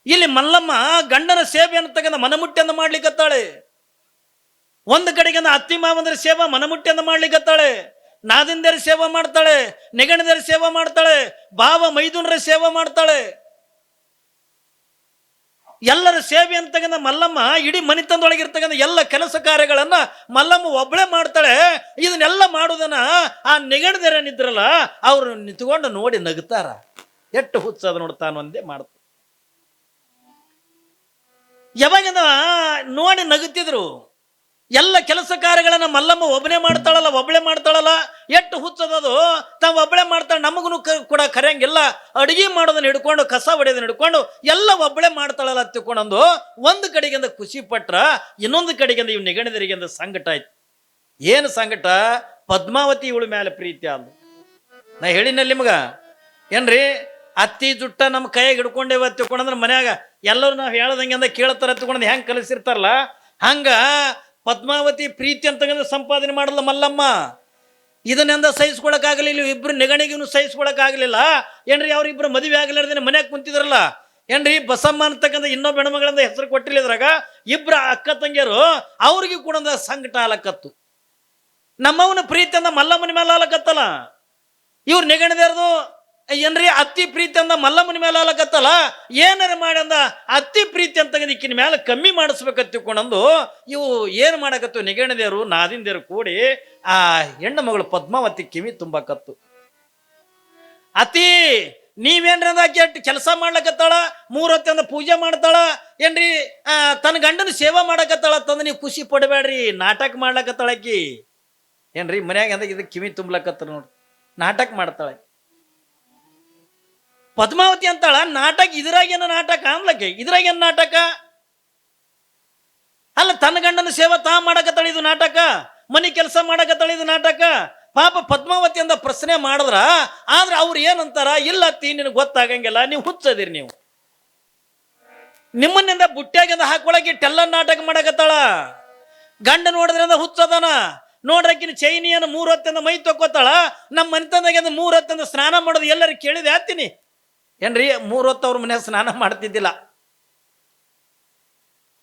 ಇಲ್ಲಿ ಮಲ್ಲಮ್ಮ ಗಂಡನ ಸೇವೆ ಅನ್ನತಕ್ಕಂಥ ಮನಮುಟ್ಟಿಯನ್ನು ಮಾಡ್ಲಿಕ್ಕತ್ತಾಳೆ. ಒಂದು ಕಡೆಗೆ ಅತ್ತಿ ಮಾವಂದ್ರ ಸೇವಾ ಮನಮುಟ್ಟಿಯನ್ನು ಮಾಡ್ಲಿಕ್ಕತ್ತಾಳೆ, ನಾದಿಂದರ ಸೇವಾ ಮಾಡ್ತಾಳೆ, ನೆಗಣದರ ಸೇವಾ ಮಾಡ್ತಾಳೆ, ಭಾವ ಮೈದುನರ ಸೇವಾ ಮಾಡ್ತಾಳೆ. ಎಲ್ಲರ ಸೇವೆ ಅಂತಕ್ಕಂಥ ಮಲ್ಲಮ್ಮ ಇಡೀ ಮನಿತನದೊಳಗಿರ್ತಕ್ಕಂಥ ಎಲ್ಲ ಕೆಲಸ ಕಾರ್ಯಗಳನ್ನ ಮಲ್ಲಮ್ಮ ಒಬ್ಬಳೇ ಮಾಡ್ತಾಳೆ. ಇದನ್ನೆಲ್ಲ ಮಾಡುವುದನ್ನ ಆ ನಿಗಣದೇರನಿದ್ರಲ್ಲ ಅವ್ರು ನಿಂತ್ಕೊಂಡು ನೋಡಿ ನಗ್ತಾರ. ಎಷ್ಟು ಹುಚ್ಚದ ನೋಡ್ತಾನ ಒಂದೇ ಮಾಡ್ತ. ಯಾವಾಗಿಂದ ನೋಡಿ ನಗುತ್ತಿದ್ರು. ಎಲ್ಲ ಕೆಲಸ ಕಾರ್ಯಗಳನ್ನ ಮಲ್ಲಮ್ಮ ಒಬ್ಬನೇ ಮಾಡ್ತಾಳಲ್ಲ ಎಷ್ಟು ಹುಚ್ಚದದು. ತಾವು ಒಬ್ಬಳೇ ಮಾಡ್ತಾಳೆ, ನಮಗೂ ಕೂಡ ಕರೆಯಂಗಿಲ್ಲ. ಅಡುಗೆ ಮಾಡೋದನ್ನ ಹಿಡ್ಕೊಂಡು ಕಸ ಹೊಡೆಯೋದನ್ನ ಹಿಡ್ಕೊಂಡು ಎಲ್ಲ ಒಬ್ಬಳೇ ಮಾಡ್ತಾಳಲ್ಲ ತಿಳ್ಕೊಂಡಂದು ಒಂದು ಕಡೆಗಿಂದ ಖುಷಿ ಪಟ್ರ, ಇನ್ನೊಂದು ಕಡೆಗಿಂದ ಇವ್ ನಿಗಣಿದರಿಗಿಂದ ಸಂಕಟ ಆಯ್ತು. ಏನು ಸಂಕಟ? ಪದ್ಮಾವತಿ ಇವಳ ಮೇಲೆ ಪ್ರೀತಿ ಆದ. ನಾ ಹೇಳಿನಲ್ಲಿ ನಿಮಗ ಏನ್ರಿ, ಅತ್ತಿ ಜುಟ್ಟ ನಮ್ಮ ಕೈಯಾಗ ಹಿಡ್ಕೊಂಡೇವ ತಿಳ್ಕೊಂಡ್ರೆ ಮನ್ಯಾಗ ಎಲ್ಲರೂ ನಾವು ಹೇಳ್ದಂಗೆ ಅಂದ ಕೇಳ್ತಾರ ತಿಳ್ಕೊಂಡ್ ಹೆಂಗೆ ಕಲಿಸಿರ್ತಾರಲ್ಲ ಹಂಗ ಪದ್ಮಾವತಿ ಪ್ರೀತಿ ಅಂತ ಸಂಪಾದನೆ ಮಾಡಲ್ಲ ಮಲ್ಲಮ್ಮ. ಇದನ್ನೆಂದ ಸಹಿಸ್ಕೊಳಕ್ಕಾಗಲಿಲ್ಲ. ಇಬ್ರು ನೆಗಣಿಗೂ ಸಹಿಸ್ಕೊಳಕ್ಕಾಗಲಿಲ್ಲ. ಏನ್ರಿ ಅವ್ರಿಬ್ರು ಮದುವೆ ಆಗಲಾರ್ದೇನೆ ಮನ್ಯಾಗ ಕುಂತಿದ್ರಲ್ಲ ಏನ್ರಿ, ಬಸಮ್ಮ ಅಂತಕ್ಕಂಥ ಇನ್ನೊಬ್ಬ ಹೆಣ್ಮಗಳಿಂದ ಹೆಸರು ಕೊಟ್ಟಿಲ್ಲ. ಇದ್ರಾಗ ಇಬ್ರ ಅಕ್ಕ ತಂಗಿಯರು ಅವ್ರಿಗೂ ಕೂಡ ಸಂಕಟ ಆಲಕತ್ತು. ನಮ್ಮವನ ಪ್ರೀತಿ ಅಂದ ಮಲ್ಲಮ್ಮನ ಮೇಲೆ ಆಲಕತ್ತಲ್ಲ. ಇವ್ರು ನೆಗಣಿದಾರದು ಏನ್ರಿ ಅತ್ತಿ ಪ್ರೀತಿ ಅಂದ ಮಲ್ಲಮ್ಮನ ಮೇಲೆ ಆಲಕತ್ತಲ್ಲ. ಏನಾರ ಮಾಡ್ಯಂದ ಅತ್ತಿ ಪ್ರೀತಿ ಅಂತ ಇಕ್ಕಿನ ಮೇಲೆ ಕಮ್ಮಿ ಮಾಡಿಸ್ಬೇಕಂತ ತಿಳ್ಕೊಂಡಂದು ಇವು ಏನು ಮಾಡಕತ್ತು ನಿಗಣದೇವರು ನಾದಿಂದೇರು ಕೂಡಿ ಆ ಹೆಣ್ಣು ಮಗಳು ಪದ್ಮಾವತಿ ಕಿವಿ ತುಂಬಾಕತ್ತು. ಅತಿ ನೀವೇನ್ರಿ ಅಂದಾಕಿ ಅಟ್ಟು ಕೆಲಸ ಮಾಡ್ಲಕತ್ತಾಳ, 3 ಹೊತ್ತಿಂದ ಪೂಜೆ ಮಾಡ್ತಾಳ ಏನ್ರಿ, ತನ್ನ ಗಂಡನ ಸೇವಾ ಮಾಡಕತ್ತಾಳ ತಂದು ನೀವು ಖುಷಿ ಪಡಬೇಡ್ರಿ. ನಾಟಕ ಮಾಡ್ಲಕತ್ತಾಳಕಿ ಏನ್ರಿ, ಮನ್ಯಾಗ ಅಂದಾಗ ಇದಕ್ಕೆ ಕಿವಿ ತುಂಬಲಕತ್ತ ನೋಡ್ರಿ, ನಾಟಕ ಮಾಡ್ತಾಳ ಪದ್ಮಾವತಿ ಅಂತಾಳ. ನಾಟಕ ಇದ್ರಾಗೇನ ನಾಟಕ ಅನ್ಲಕ್ಕೆ, ಇದ್ರಾಗೇನು ನಾಟಕ ಅಲ್ಲ. ತನ್ನ ಗಂಡನ ಸೇವಾ ತಾ ಮಾಡಕತ್ತಾಳ, ಇದು ನಾಟಕ. ಮನೆ ಕೆಲಸ ಮಾಡಕತ್ತಾಳ, ಇದು ನಾಟಕ. ಪಾಪ ಪದ್ಮಾವತಿ ಅಂದ ಪ್ರಶ್ನೆ ಮಾಡಿದ್ರ ಆದ್ರೆ ಅವ್ರು ಏನಂತಾರ, ಇಲ್ಲ ಅತ್ತಿ ನಿನಗೆ ಗೊತ್ತಾಗಂಗಿಲ್ಲ, ನೀವು ಹುಚ್ಚದಿರಿ, ನೀವು ನಿಮ್ಮನ್ನಿಂದ ಬುಟ್ಟ್ಯಾಗಿಂದ ಹಾಕೊಳಕ್ಕೆ ಟೆಲ್ಲ ನಾಟಕ ಮಾಡಕತ್ತಾಳ. ಗಂಡ ನೋಡಿದ್ರಿಂದ ಹುಚ್ಚದನ ನೋಡ್ರಕ್ಕಿನ ಚೈನಿಯನ್ನು 3 ಹೊತ್ತಿಂದ ಮೈ ತೊಕ್ಕೋತಾಳ. ನಮ್ಮ ಮನೆತಂದಾಗ 3 ಹೊತ್ತಿಂದ ಸ್ನಾನ ಮಾಡೋದು ಎಲ್ಲರೂ ಕೇಳಿದೆ ಆತೀನಿ ಏನ್ರಿ. 3 ಹೊತ್ತು ಅವ್ರ ಮನ್ಯಾಗ ಸ್ನಾನ ಮಾಡ್ತಿದ್ದಿಲ್ಲ.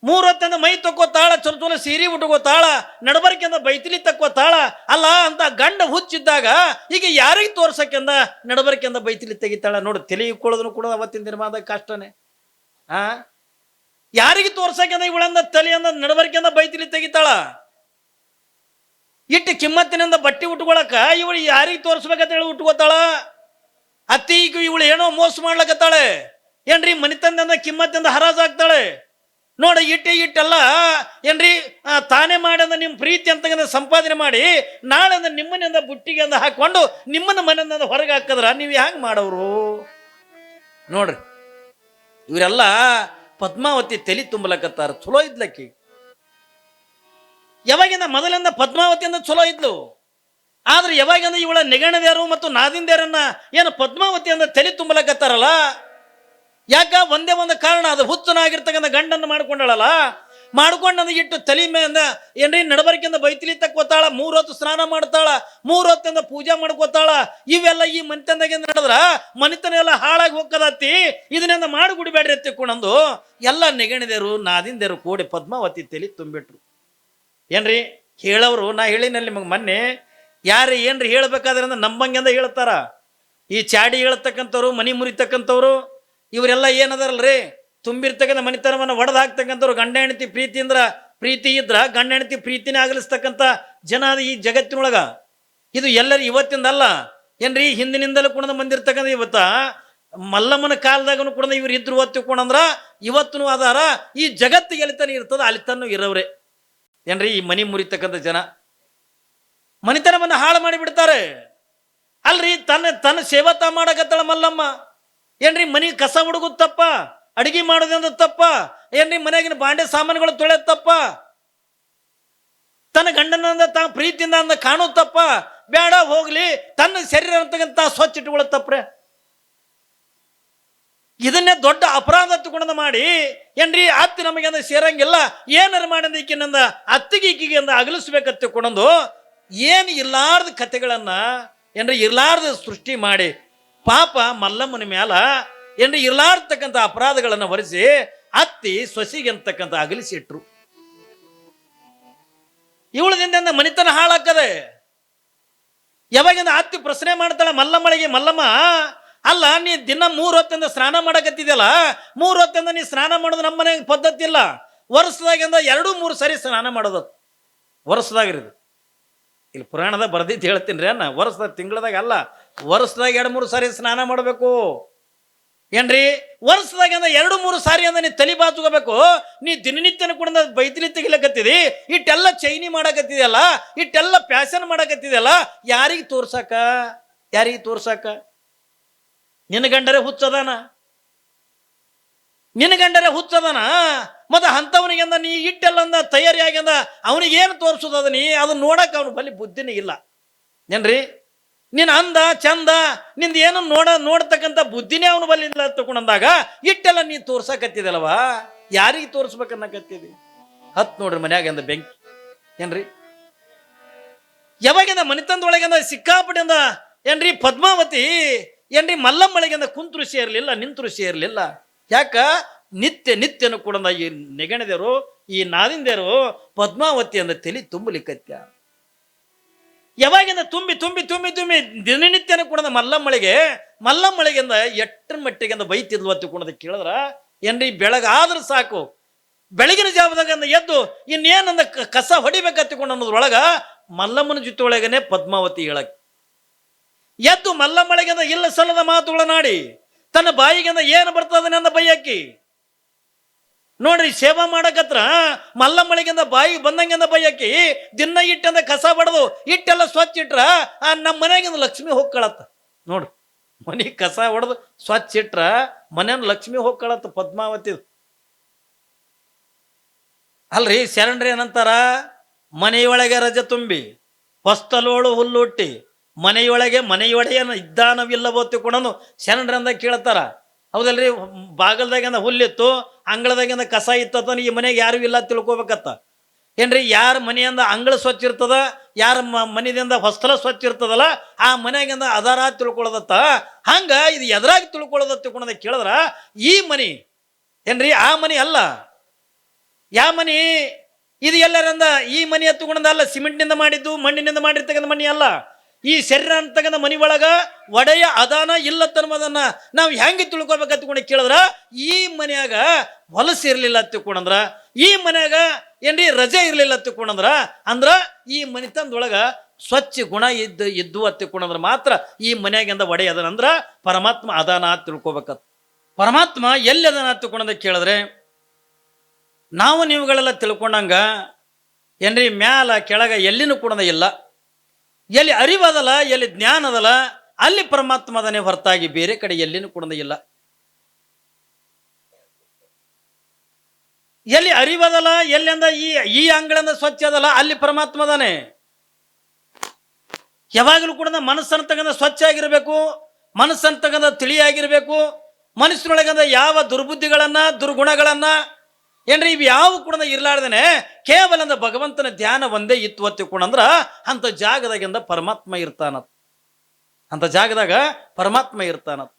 3 ಹೊತ್ತಿಂದ ಮೈ ತಕ್ಕೋತಾಳ, ಚಲೋ ಸೀರೆ ಉಟ್ಕೋತಾಳ, ನಡಬರ್ಕಿಂದ ಬೈತಿಲಿ ತಕ್ಕೋತಾಳ. ಅಲ್ಲ ಅಂತ ಗಂಡ ಹುಚ್ಚಿದ್ದಾಗ ಈಗ ಯಾರಿಗೆ ತೋರ್ಸಕ್ಕಿಂದ ನಡಬರ್ಕಿಂದ ಬೈತಿಲಿ ತೆಗಿತಾಳ. ನೋಡಿ, ತಲೆ ಇಕ್ಕೊಳ್ಳೋದನ್ನು ಕೂಡ ಅವತ್ತಿನ ದಿನಮಾದ ಕಷ್ಟನೇ. ಯಾರಿಗೆ ತೋರ್ಸಕ್ಕಿಂದ ಇವಳಂದ ತಲೆಯಂದ ನಡಬರ್ಕಿಂದ ಬೈತಿಲಿ ತೆಗಿತಾಳ. ಇಟ್ಟು ಕಿಮ್ಮತ್ತಿನಿಂದ ಬಟ್ಟೆ ಉಟ್ಕೊಳಕ ಇವಳು ಯಾರಿಗೆ ತೋರಿಸ್ಬೇಕಂತ ಹೇಳಿ ಉಟ್ಕೋತಾಳ. ಅತ್ತಿಗೂ ಇವಳು ಏನೋ ಮೋಸ ಮಾಡ್ಲಕತ್ತಾಳೆ ಏನ್ರಿ, ಮನಿತಂದಿಂದ ಕಿಮ್ಮತ್ತಿಂದ ಹರಾಜಾಗ್ತಾಳೆ. ನೋಡಿ, ಇಟ್ಟೆಲ್ಲ ಏನ್ರಿ ತಾನೇ ಮಾಡಂದ ನಿಮ್ಮ ಪ್ರೀತಿ ಅಂತ ಸಂಪಾದನೆ ಮಾಡಿ ನಾಳೆ ನಿಮ್ಮನಿಂದ ಬುಟ್ಟಿಗೆ ಅಂದ ಹಾಕೊಂಡು ನಿಮ್ಮನ್ನ ಮನೆಯಿಂದ ಹೊರಗೆ ಹಾಕಿದ್ರ ನೀವು ಹ್ಯಾಂಗ ಮಾಡೋರು ನೋಡ್ರಿ. ಇವರೆಲ್ಲ ಪದ್ಮಾವತಿ ತಲೆ ತುಂಬಲಕತ್ತಾರ. ಚಲೋ ಇದ್ಲಕ್ಕಿ. ಯಾವಾಗಿಂದ ಮೊದಲಿಂದ ಪದ್ಮಾವತಿಯಿಂದ ಚಲೋ ಇದ್ಲು. ಆದ್ರೆ ಯಾವಾಗಿಂದ ಇವಳ ನಿಗಣದೇರು ಮತ್ತು ನಾದಿಂದೇರನ್ನ ಏನು ಪದ್ಮಾವತಿಯಿಂದ ತಲೆ ತುಂಬಲಕತ್ತಾರಲ್ಲ, ಯಾಕ? ಒಂದೇ ಒಂದು ಕಾರಣ, ಅದು ಹುಚ್ಚನಾಗಿರ್ತಕ್ಕಂಥ ಗಂಡನ್ನು ಮಾಡ್ಕೊಂಡಳಲ್ಲ. ಮಾಡ್ಕೊಂಡ ಇಟ್ಟು ತಲೆ ಮೇಂದ ಏನ್ರಿ ನಡಬರ್ಕಿಂದ ಬೈತಿಲಿ ತಕ್ಕೋತಾಳ, 3 ಹೊತ್ತು ಸ್ನಾನ ಮಾಡ್ತಾಳ, 3 ಹೊತ್ತಿಂದ ಪೂಜೆ ಮಾಡ್ಕೋತಾಳ. ಇವೆಲ್ಲ ಈ ಮನಿತನದಾಗ ನಡೆದ್ರ ಮನಿತನ ಎಲ್ಲ ಹಾಳಾಗಿ ಹೋಗದತ್ತಿ. ಇದನ್ನಿಂದ ಮಾಡಿ ಗುಡಿಬೇಡ್ರಿ ಎತ್ತಿಕೊಂಡಂದು ಎಲ್ಲ ನಿಗಣಿದೇರು ನಾದಿಂದೇರು ಕೂಡಿ ಪದ್ಮಾವತಿ ತಲೆ ತುಂಬಿಟ್ರು. ಏನ್ರಿ ಹೇಳವ್ರು, ನಾ ಹೇಳಿನಲ್ಲಿ ನಿಮಗೆ ಮೊನ್ನೆ, ಯಾರು ಏನ್ರಿ ಹೇಳ್ಬೇಕಾದ್ರೆ ಅಂದ್ರೆ ನಂಬಂಗೆಂದ ಹೇಳ್ತಾರ. ಈ ಚಾಡಿ ಹೇಳ್ತಕ್ಕಂಥವ್ರು, ಮನಿ ಮುರಿತಕ್ಕಂಥವ್ರು, ಇವರೆಲ್ಲ ಏನದಾರಲ್ರಿ, ತುಂಬಿರ್ತಕ್ಕಂಥ ಮನಿತನವನ್ನು ಒಡೆದು ಹಾಕ್ತಕ್ಕಂಥವ್ರು. ಗಂಡ ಹೆಂಡತಿ ಪ್ರೀತಿ ಇದ್ರ ಗಂಡ ಹೆಂಡತಿ ಪ್ರೀತಿನೇ ಆಗಲಿಸ್ತಕ್ಕಂಥ ಜನ ಅದು ಈ ಜಗತ್ತಿನೊಳಗ. ಇದು ಎಲ್ಲರೂ ಇವತ್ತಿಂದಲ್ಲ ಏನ್ರಿ, ಹಿಂದಿನಿಂದಲೂ ಕೂಡ ಬಂದಿರ್ತಕ್ಕಂಥ. ಇವತ್ತ ಮಲ್ಲಮ್ಮನ ಕಾಲದಾಗನು ಕೂಡ ಇವ್ರು ಇದ್ರು ತಿಳ್ಕೊಂಡ್ರ ಇವತ್ತು ಅದಾರ. ಈ ಜಗತ್ತಿಗೆ ಎಲ್ಲಿತಾನೆ ಇರ್ತದ ಅಲ್ಲಿತಾನು ಇರೋವ್ರೆ ಏನ್ರಿ. ಈ ಮನಿ ಮುರಿತಕ್ಕಂಥ ಜನ ಮನಿತನವನ್ನು ಹಾಳು ಮಾಡಿ ಬಿಡ್ತಾರೆ ಅಲ್ರಿ. ತನ್ನ ಸೇವತ ಮಾಡಕತ್ತಾಳ ಮಲ್ಲಮ್ಮ ಏನ್ರಿ. ಮನಿ ಕಸ ಹುಡುಗುದು ತಪ್ಪ, ಅಡಿಗೆ ಮಾಡೋದಂದ ತಪ್ಪ ಏನ್ರಿ, ಮನೆಯಾಗಿನ ಬಾಂಡೆ ಸಾಮಾನುಗಳು ತೊಳೆಯೋದು ತಪ್ಪ, ತನ್ನ ಗಂಡನಿಂದ ತಾನು ಪ್ರೀತಿಯಿಂದ ಅಂದ ಕಾಣೋದು ತಪ್ಪ. ಬೇಡ ಹೋಗ್ಲಿ, ತನ್ನ ಶರೀರ ಅಂತಕ್ಕಂಥ ಸ್ವಚ್ಛ ಇಟ್ಟುಕೊಳ್ಳೋದು ತಪ್ಪ್ರೆ. ಇದನ್ನೇ ದೊಡ್ಡ ಅಪರಾಧ ತಗೊಂಡ ಮಾಡಿ ಏನ್ರಿ, ಅತ್ತಿ ನಮಗೆ ಅಂದ ಸೇರಂಗಿಲ್ಲ, ಏನಾರ ಮಾಡಿದ ಈಕಿನಿಂದ ಅತ್ತಿಗೆ ಈಕಿಗೆ ಅಂದ ಅಗಲಿಸ್ಬೇಕಂತ ತಿಳ್ಕೊಂಡು ಏನು ಇರ್ಲಾರ್ದ ಕಥೆಗಳನ್ನ ಏನ್ರಿ ಇರ್ಲಾರ್ದ ಸೃಷ್ಟಿ ಮಾಡಿ ಪಾಪ ಮಲ್ಲಮ್ಮನ ಮ್ಯಾಲ ಏನ್ರಿ ಇರ್ಲಾರ್ತಕ್ಕಂಥ ಅಪರಾಧಗಳನ್ನ ಹೊರಿಸಿ ಅತ್ತಿ ಸೊಸಿಗೆ ಅಂತಕ್ಕಂಥ ಅಗಲಿಸಿಟ್ರು. ಇವಳದಿಂದ ಮನಿತನ ಹಾಳಾಕದೆ. ಯಾವಾಗಿಂದ ಅತ್ತಿ ಪ್ರಶ್ನೆ ಮಾಡ್ತಾಳೆ ಮಲ್ಲಮ್ಮಳಿಗೆ, ಮಲ್ಲಮ್ಮ ಅಲ್ಲ ನೀ ದಿನ 3 ಹೊತ್ತಿಂದ ಸ್ನಾನ ಮಾಡಕತ್ತಿದ್ಯಲ್ಲ, 3 ಹೊತ್ತಿಂದ ನೀ ಸ್ನಾನ ಮಾಡೋದು ನಮ್ಮ ಮನೆಗೆ ಪದ್ಧತಿ ಇಲ್ಲ. ವರ್ಷದಾಗಿಂದ 2-3 ಸರಿ ಸ್ನಾನ ಮಾಡೋದು ವರ್ಷದಾಗಿರೋದು. ಇಲ್ಲಿ ಪುರಾಣದಾಗ ಬರ್ದಿದ್ದು ಹೇಳ್ತೀನಿ ರೀ ಅಣ್ಣ. ವರ್ಷದಾಗ ತಿಂಗಳದಾಗ ಅಲ್ಲ, ವರ್ಷದಾಗ 2-3 ಸಾರಿ ಸ್ನಾನ ಮಾಡಬೇಕು ಏನ್ರಿ. ವರ್ಷದಾಗಿಂದ 2-3 ಸಾರಿ ಅಂದ ನೀ ತಲೆ ಬಾಚುಕೋಬೇಕು. ನೀ ದಿನನಿತ್ಯನ ಕೂಡ ಬೈತಿಲಿ ತೆಗಿಲಕತ್ತಿದಿ, ಇಟ್ಟೆಲ್ಲ ಚೈನಿ ಮಾಡಕತ್ತಿದೆಯಲ್ಲ, ಇಟ್ಟೆಲ್ಲ ಪ್ಯಾಶನ್ ಮಾಡಕತ್ತಿದೆಯಲ್ಲ, ಯಾರಿಗೆ ತೋರ್ಸಾಕ? ಯಾರಿಗೆ ತೋರ್ಸಾಕ? ನಿನ್ನ ಗಂಡರೇ ಹುಚ್ಚದಾನ, ನಿನ್ನ ಗಂಡರೇ ಹುಚ್ಚದಾನ. ಮತ್ತೆ ಅಂಥವನಿಗೆಂದ ನೀ ಇಟ್ಟೆಲ್ಲಂದ ತಯಾರಿಯಾಗಿಂದ ಅವನಿಗೇನು ತೋರಿಸೋದದ? ನೀ ಅದನ್ನ ನೋಡಕ್ಕೆ ಅವನು ಬಲಿ ಬುದ್ಧಿನೇ ಇಲ್ಲ ಏನ್ರಿ. ನೀನು ಅಂದ ಚಂದ ನಿಂದ ಏನು ನೋಡ್ತಕ್ಕಂಥ ಬುದ್ಧಿನೇ ಅವನು ಬಲ್ಲಿ ಇಲ್ಲ ತಗೊಂಡಂದಾಗ ಇಟ್ಟೆಲ್ಲ ನೀ ತೋರ್ಸಕತ್ತಿದಲ್ವಾ, ಯಾರಿಗೆ ತೋರಿಸ್ಬೇಕನ್ನಕತ್ತಿದಿ? ನೋಡ್ರಿ ಮನ್ಯಾಗಿಂದ ಬೆಂಕಿ ಏನ್ರಿ. ಯಾವಾಗಿಂದ ಮನಿತನದೊಳಗಿಂದ ಸಿಕ್ಕಾಪಟ್ಟಿಂದ ಏನ್ರಿ ಪದ್ಮಾವತಿ ಏನ್ರಿ ಮಲ್ಲಮ್ಮಳಿಗಿಂದ ಕುಂತೃ ಸೇರ್ಲಿಲ್ಲ, ನಿಂತೃ ಸೇರ್ಲಿಲ್ಲ. ಯಾಕ? ನಿತ್ಯನು ಕೂಡ ಈ ನೆಗಣದೇರು, ಈ ನಾದಿಂದೇರು ಪದ್ಮಾವತಿ ಅಂದ ತಲೆ ತುಂಬಲಿಕ್ಕತ್ಯ. ಯಾವಾಗಿಂದ ತುಂಬಿ ತುಂಬಿ ತುಂಬಿ ತುಂಬಿ ದಿನನಿತ್ಯನ ಕೂಡ ಮಲ್ಲಮ್ಮಳಿಗಿಂದ ಎಟ್ಟರ ಮಟ್ಟಿಗಿಂದ ಬೈತಿದ್ಲು ಅತ್ತಿಕೊಂಡದ ಕೇಳಿದ್ರ ಏನ್ರಿ. ಬೆಳಗಾದ್ರೆ ಸಾಕು, ಬೆಳಗಿನ ಜಾವದಾಗ ಎದ್ದು ಇನ್ನೇನಂದ ಕಸ ಹೊಡಿಬೇಕತ್ತಿಕೊಂಡು ಅನ್ನೋದ್ರೊಳಗ ಮಲ್ಲಮ್ಮನ ಜೊತೆ ಒಳಗನೆ ಪದ್ಮಾವತಿ ಹೇಳಕ್ ಎದ್ದು ಮಲ್ಲಮ್ಮಳಿಗಿಂದ ಇಲ್ಲ ಸಲ್ಲದ ಮಾತುಗಳನ್ನಾಡಿ ತನ್ನ ಬಾಯಿಗಿಂದ ಏನು ಬರ್ತದ ನನ್ನ ಬೈಯಕ್ಕಿ. ನೋಡ್ರಿ, ಸೇವಾ ಮಾಡಕತ್ರ ಮಲ್ಲಮ್ಮಳಿಗಿಂದ ಬಾಯಿ ಬಂದಂಗಿಂದ ಬೈಯಕ್ಕಿ ದಿನ ಇಟ್ಟಂದ ಕಸ ಬಡದು ಇಟ್ಟೆಲ್ಲ ಸ್ವಚ್ಛ ಇಟ್ರ ನಮ್ಮ ಮನೆಯಾಗಿಂದ ಲಕ್ಷ್ಮಿ ಹೋಗ್ಕಳತ್ತ. ನೋಡ್ರಿ, ಮನೆ ಕಸ ಹೊಡೆದು ಸ್ವಚ್ಛ ಇಟ್ರ ಮನೆಯನ್ನ ಲಕ್ಷ್ಮಿ ಹೋಗ್ಕಳತ್ತ ಪದ್ಮಾವತಿ. ಅಲ್ರಿ, ಶರಣರಿ ಏನಂತಾರ? ಮನೆಯೊಳಗೆ ರಜೆ ತುಂಬಿ ಹೊಸ್ತಲೋಳು ಹುಲ್ಲುಟ್ಟಿ ಮನೆಯೊಳಗೆಯನ ಇದ್ದಾನವಿಲ್ಲವೋ ತಿಳ್ಕೊಂಡು ಶರಣರಂದ ಕೇಳ್ತಾರ. ಹೌದಲ್ರಿ? ಬಾಗಲ್ದಾಗಿಂದ ಹುಲ್ಲಿತ್ತು, ಅಂಗಳದಾಗಿಂದ ಕಸ ಇತ್ತ, ಈ ಮನೆಗೆ ಯಾರು ಇಲ್ಲ ತಿಳ್ಕೊಬೇಕತ್ತ ಏನ್ರಿ. ಯಾರ ಮನೆಯಿಂದ ಅಂಗಳ ಸ್ವಚ್ಛ ಇರ್ತದ, ಯಾರ ಮನೆಯಿಂದ ಹೊಸ್ತಲ ಸ್ವಚ್ಛ ಇರ್ತದಲ್ಲ, ಆ ಮನೆಯಾಗಿಂದ ಅದಾರ ತಿಳ್ಕೊಳ್ಳೋದತ್ತ. ಹಂಗ ಇದು ಎದ್ರಾಗಿ ತಿಳ್ಕೊಳ್ಳೋದ ತಿಳ್ಕೊಳದ ಕೇಳಿದ್ರ ಈ ಮನಿ ಏನ್ರಿ ಆ ಮನಿ ಅಲ್ಲ. ಯಾವ ಮನಿ ಇದು? ಎಲ್ಲರಿಂದ ಈ ಮನಿ ಹತ್ತುಕೊಂಡ ಅಲ್ಲ, ಸಿಮೆಂಟ್ನಿಂದ ಮಾಡಿದ್ದು ಮಣ್ಣಿನಿಂದ ಮಾಡಿರ್ತಕ್ಕಂಥ ಮನಿ ಅಲ್ಲ. ಈ ಶರೀರ ಅಂತಕ್ಕಂಥ ಮನಿ ಒಳಗ ಒಡೆಯ ಅದಾನ ಇಲ್ಲ ತನ್ಮದನ್ನ ನಾವು ಹೆಂಗೆ ತಿಳ್ಕೊಬೇಕತ್ಕೊಂಡು ಕೇಳಿದ್ರ ಈ ಮನ್ಯಾಗ ಹೊಲಸು ಇರ್ಲಿಲ್ಲ ತಿಳ್ಕೊಂಡ್ರ, ಈ ಮನ್ಯಾಗ ಏನ್ರಿ ರಜೆ ಇರ್ಲಿಲ್ಲ ತಿಳ್ಕೊಂಡ್ರ ಅಂದ್ರ ಈ ಮನಿತನದೊಳಗ ಸ್ವಚ್ಛ ಗುಣ ಇದ್ದು ತಿಳ್ಕೊಂಡ್ರ ಮಾತ್ರ ಈ ಮನ್ಯಾಗಿಂದ ಒಡೆಯ ಅದನಂದ್ರ ಪರಮಾತ್ಮ ಅದಾನ ತಿಳ್ಕೊಬೇಕತ್. ಪರಮಾತ್ಮ ಎಲ್ಲಿ ಅದಾನ ತಿಳ್ಕೊಂಡ ಕೇಳಿದ್ರೆ ನಾವು ನೀವುಗಳೆಲ್ಲ ತಿಳ್ಕೊಂಡಂಗ ಏನ್ರಿ ಮ್ಯಾಲ ಕೆಳಗ ಎಲ್ಲಿನೂ ಕೂಡ ಇಲ್ಲ. ಎಲ್ಲಿ ಅರಿವದಲ್ಲ, ಎಲ್ಲಿ ಜ್ಞಾನ ಅದಲ್ಲ, ಅಲ್ಲಿ ಪರಮಾತ್ಮ ಅದನ್ನೇ ಹೊರತಾಗಿ ಬೇರೆ ಕಡೆ ಎಲ್ಲಿನೂ ಕೂಡ ಇಲ್ಲ. ಎಲ್ಲಿ ಅರಿವದಲ್ಲ, ಎಲ್ಲಿಂದ ಈ ಅಂಗಳಿಂದ ಸ್ವಚ್ಛ ಅದಲ್ಲ, ಅಲ್ಲಿ ಪರಮಾತ್ಮ ಅದಾನೆ. ಯಾವಾಗಲೂ ಕೂಡ ಮನಸ್ಸನ್ನು ತಗಂದ ಸ್ವಚ್ಛ ಆಗಿರ್ಬೇಕು, ಮನಸ್ಸನ್ನು ತಗಂದ ತಿಳಿಯಾಗಿರ್ಬೇಕು. ಮನಸ್ಸಿನೊಳಗಂದ ಯಾವ ದುರ್ಬುದ್ಧಿಗಳನ್ನ ದುರ್ಗುಣಗಳನ್ನ ಏನ್ರಿ ಇವು ಯಾವ ಕೂಡ ಇರ್ಲಾರ್ದೇನೆ ಕೇವಲ ಭಗವಂತನ ಧ್ಯಾನ ಒಂದೇ ಇತ್ತು ಒತ್ತಿಕೊಂಡಂದ್ರ ಅಂತ ಜಾಗದಾಗಿಂದ ಪರಮಾತ್ಮ ಇರ್ತಾನತ್. ಅಂತ ಜಾಗದಾಗ ಪರಮಾತ್ಮ ಇರ್ತಾನತ್.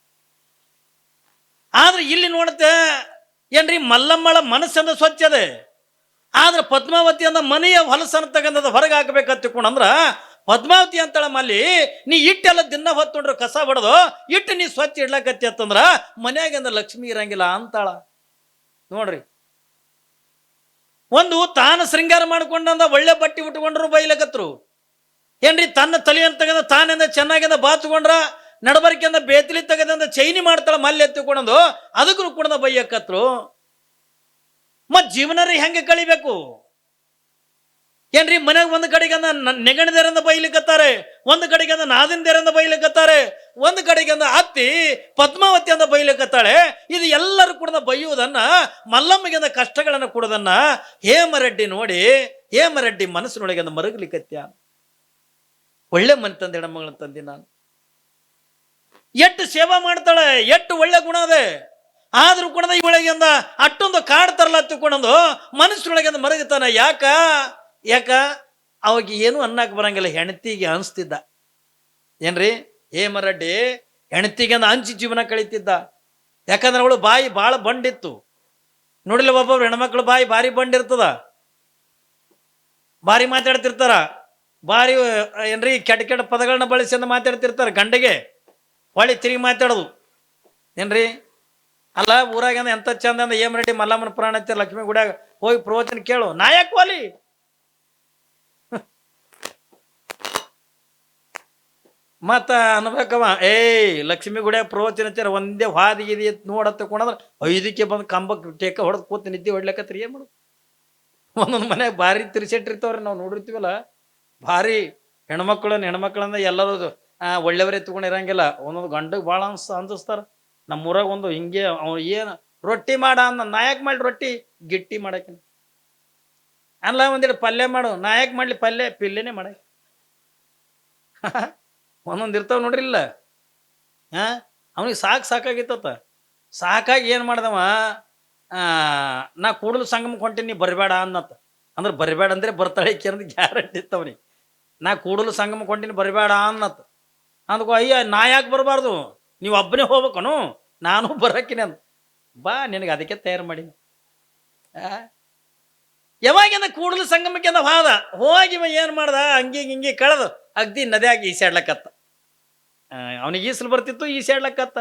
ಆದ್ರೆ ಇಲ್ಲಿ ನೋಡುತ್ತೆ ಏನ್ರಿ ಮಲ್ಲಮ್ಮಳ ಮನಸ್ಸಂದ ಸ್ವಚ್ಛ ಅದೆ, ಆದ್ರೆ ಪದ್ಮಾವತಿ ಅಂದ ಮನೆಯ ಹೊಲಸನ್ನು ತಗಂದದ ಹೊರಗೆ ಹಾಕಬೇಕತ್ತಿಕೊಂಡಂದ್ರ ಪದ್ಮಾವತಿ ಅಂತಳ ಮಲ್ಲಿ ನೀ ಇಟ್ಟೆಲ್ಲ ದಿನ ಹೊತ್ತೊಂಡ್ರು ಕಸ ಬಡದು ಇಟ್ಟು ನೀ ಸ್ವಚ್ಛ ಇಡ್ಲಕತ್ತಿ ಅಂತಂದ್ರ ಮನ್ಯಾಗಿಂದ ಲಕ್ಷ್ಮಿ ಇರಂಗಿಲ್ಲ ಅಂತಾಳ. ನೋಡ್ರಿ, ಒಂದು ತಾನು ಶೃಂಗಾರ ಮಾಡ್ಕೊಂಡಂದ ಒಳ್ಳೆ ಬಟ್ಟೆ ಉಟ್ಕೊಂಡ್ರು ಬೈಲಕತ್ರು ಏನ್ರಿ. ತನ್ನ ತಲೆಯನ್ನು ತೆಗೆದ ತಾನಿಂದ ಚೆನ್ನಾಗಿಂದ ಬಾತ್ಕೊಂಡ್ರ ನಡಬರ್ಕಿಂದ ಬೇತಲಿ ತೆಗೆದಂದ ಚೈನಿ ಮಾಡ್ತಾಳ ಮಲ್ಲೆ ಎತ್ತಿಕೊಂಡಂದು ಅದಕ್ಕೂ ಕೂಡ ಬೈಯಕತ್ರು. ಮತ್ ಜೀವನ ಹೆಂಗೆ ಕಳಿಬೇಕು ಏನ್ರಿ? ಮನೆಗೆ ಒಂದು ಕಡೆಗಂದ ನೆಗಣದೇರಂದ ಬೈಲಿಕತ್ತಾರೆ, ಒಂದು ಕಡೆಗಂದ ನಾದಿಂದೇರಂದ ಬೈಲಿಕತ್ತಾರೆ, ಒಂದು ಕಡೆಗಂದ ಅತ್ತಿ ಪದ್ಮಾವತಿ ಅಂದ ಬೈಲಿಕತ್ತಾಳೆ. ಇದು ಎಲ್ಲರೂ ಕೂಡ ಬೈಯುವುದನ್ನ ಮಲ್ಲಮ್ಮಿಗೆಂದ ಕಷ್ಟಗಳನ್ನು ಕೊಡೋದನ್ನ ಹೇಮರೆಡ್ಡಿ ನೋಡಿ ಹೇಮರೆಡ್ಡಿ ಮನಸ್ಸಿನೊಳಗೆ ಮರಗಲಿಕತ್ಯ. ಒಳ್ಳೆ ಮನೆ ತಂದೆ ಹೆಣ್ಮಗಳನ್ನ ತಂದಿ ನಾನು. ಎಷ್ಟು ಸೇವಾ ಮಾಡ್ತಾಳೆ, ಎಷ್ಟು ಒಳ್ಳೆ ಗುಣ ಅದೇ. ಆದ್ರೂ ಕೂಡ ಇವಳಿಗೆಂದ ಅಷ್ಟೊಂದು ಕಾಡ್ತಾರಲ್ಲ ತಿಳ್ಕೊಂಡಂದು ಮನಸ್ಸಿನೊಳಗೆ ಮರಗುತ್ತಾನ. ಯಾಕ ಅವಾಗ ಏನು ಅನ್ನಕ್ಕೆ ಬರಂಗಿಲ್ಲ. ಹೆಂಡತಿಗೆ ಅನಿಸ್ತಿದ್ದ ಏನ್ರಿ ಹೇಮರೆಡ್ಡಿ, ಹೆಂಡತಿಗೆ ಹಂಚಿ ಜೀವನ ಕಳೀತಿದ್ದ. ಯಾಕಂದ್ರೆ ಅವಳು ಬಾಯಿ ಭಾಳ ಬಂಡಿತ್ತು. ನೋಡಿಲ್ಲ, ಒಬ್ಬೊಬ್ರು ಹೆಣ್ಮಕ್ಳು ಬಾಯಿ ಭಾರಿ ಬಂಡಿರ್ತದ, ಭಾರಿ ಮಾತಾಡ್ತಿರ್ತಾರ, ಭಾರಿ ಏನ್ರಿ ಕೆಟ್ಟ ಕೆಟ್ಟ ಪದಗಳನ್ನ ಬಳಸಿ ಅಂತ ಮಾತಾಡ್ತಿರ್ತಾರ. ಗಂಡಗೆ ಹೊಳ್ಳಿ ತಿರುಗಿ ಮಾತಾಡೋದು ಏನ್ರಿ ಅಲ್ಲ ಊರಾಗಂದ ಎಂತ ಚಂದ ಅಂದ ಏಮ್ ರೆಡ್ಡಿ ಮಲ್ಲಮ್ಮನ ಪುರಾಣ ಐತೆ ಲಕ್ಷ್ಮೀ ಗುಡಿಯಾಗ ಹೋಗಿ ಪ್ರವಚನ ಕೇಳು ನಾಯಕ್ ವಾಲಿ ಮತ್ತ ಅನ್ಬೇಕವ ಲಕ್ಷ್ಮೀ ಗುಡಿಯಾಗ ಪ್ರವಚನ ಹಚ್ಚಾರ ಒಂದೇ ಹಾದಿಗಿದಿ ನೋಡತ್ತ ತಕೊಂಡ್ರ 5ಕ್ಕೆ ಬಂದು ಕಂಬಕ್ಕೆ ಟೇಕ ಹೊಡೆದು ಕೂತು ನಿದ್ದೆ ಹೊಡ್ಲಕತ್ರಿ ಏನ್ ಮಾಡೋದು ಒಂದೊಂದು ಮನ್ಯಾಗ ಭಾರಿ ತಿರ್ಸೆಟ್ಟಿರ್ತಾವ್ರಿ ನಾವು ನೋಡಿರ್ತೀವಲ್ಲ ಭಾರಿ ಹೆಣ್ಮಕ್ಳಂದ ಎಲ್ಲರೂ ಒಳ್ಳೆಯವರೇ ತಗೊಂಡಿರಂಗಿಲ್ಲ ಒಂದೊಂದು ಗಂಡಗೆ ಭಾಳ ಅನ್ಸ್ತಾರ ನಮ್ಮೂರಾಗ ಒಂದು ಹಿಂಗೆ ಅವ್ ಏನು ರೊಟ್ಟಿ ಮಾಡ ಅಂದ ನಾಯಕ್ ಮಾಡಿ ರೊಟ್ಟಿ ಗಿಟ್ಟಿ ಮಾಡಕ್ಕೆ ಅಲ್ಲ ಒಂದೆರಡು ಪಲ್ಯ ಮಾಡು ನಾಯಕ್ ಮಾಡ್ಲಿ ಪಲ್ಯ ಪಿಲ್ಲೆನೇ ಮಾಡ ಒಂದೊಂದು ಇರ್ತಾವ ನೋಡ್ರಿಲ್ಲ ಅವನಿಗೆ ಸಾಕಾಗಿತ್ತ ಸಾಕಾಗಿ ಏನು ಮಾಡ್ದವ ನಾ ಕೂಡಲು ಸಂಗಮಕ್ಕೆ ಹೊಂಟೀನಿ ಬರಬೇಡ ಅನ್ನತ್ತ ಅಂದ್ರೆ ಬರಬೇಡ ಅಂದ್ರೆ ಬರ್ತಾಳೆ ಕೇಂದ್ರ ಗ್ಯಾರಂಟಿ ಇತ್ತವನಿಗೆ ನಾ ಕೂಡಲು ಸಂಗಮಕ್ಕೆ ಹೊಂಟೀನಿ ಬರಬೇಡ ಅನ್ನತ್ತ ಅಂದ್ಕೋ ಅಯ್ಯ ನಾ ಯಾಕೆ ಬರಬಾರ್ದು ನೀವು ಒಬ್ಬನೇ ಹೋಗ್ಬೇಕನು ನಾನು ಬರಕಿನಿ ಅಂತ ಬಾ ನಿನಗೆ ಅದಕ್ಕೆ ತಯಾರು ಮಾಡಿ ಯಾವಾಗಿಂದ ಕೂಡಲು ಸಂಗಮಕ್ಕೆ ಅಂದ ಹಾದ ಹೋಗಿ ಏನು ಮಾಡ್ದ ಹಂಗೆ ಹಿಂಗೆ ಕಳೆದು ಅಗ್ದಿ ನದಿಯಾಗಿ ಈಸಾಡ್ಲಕ್ಕತ್ತ ಅವನಿಗೆ ಈಸಲು ಬರ್ತಿತ್ತು ಈಸಾಡ್ಲಕ್ಕತ್ತ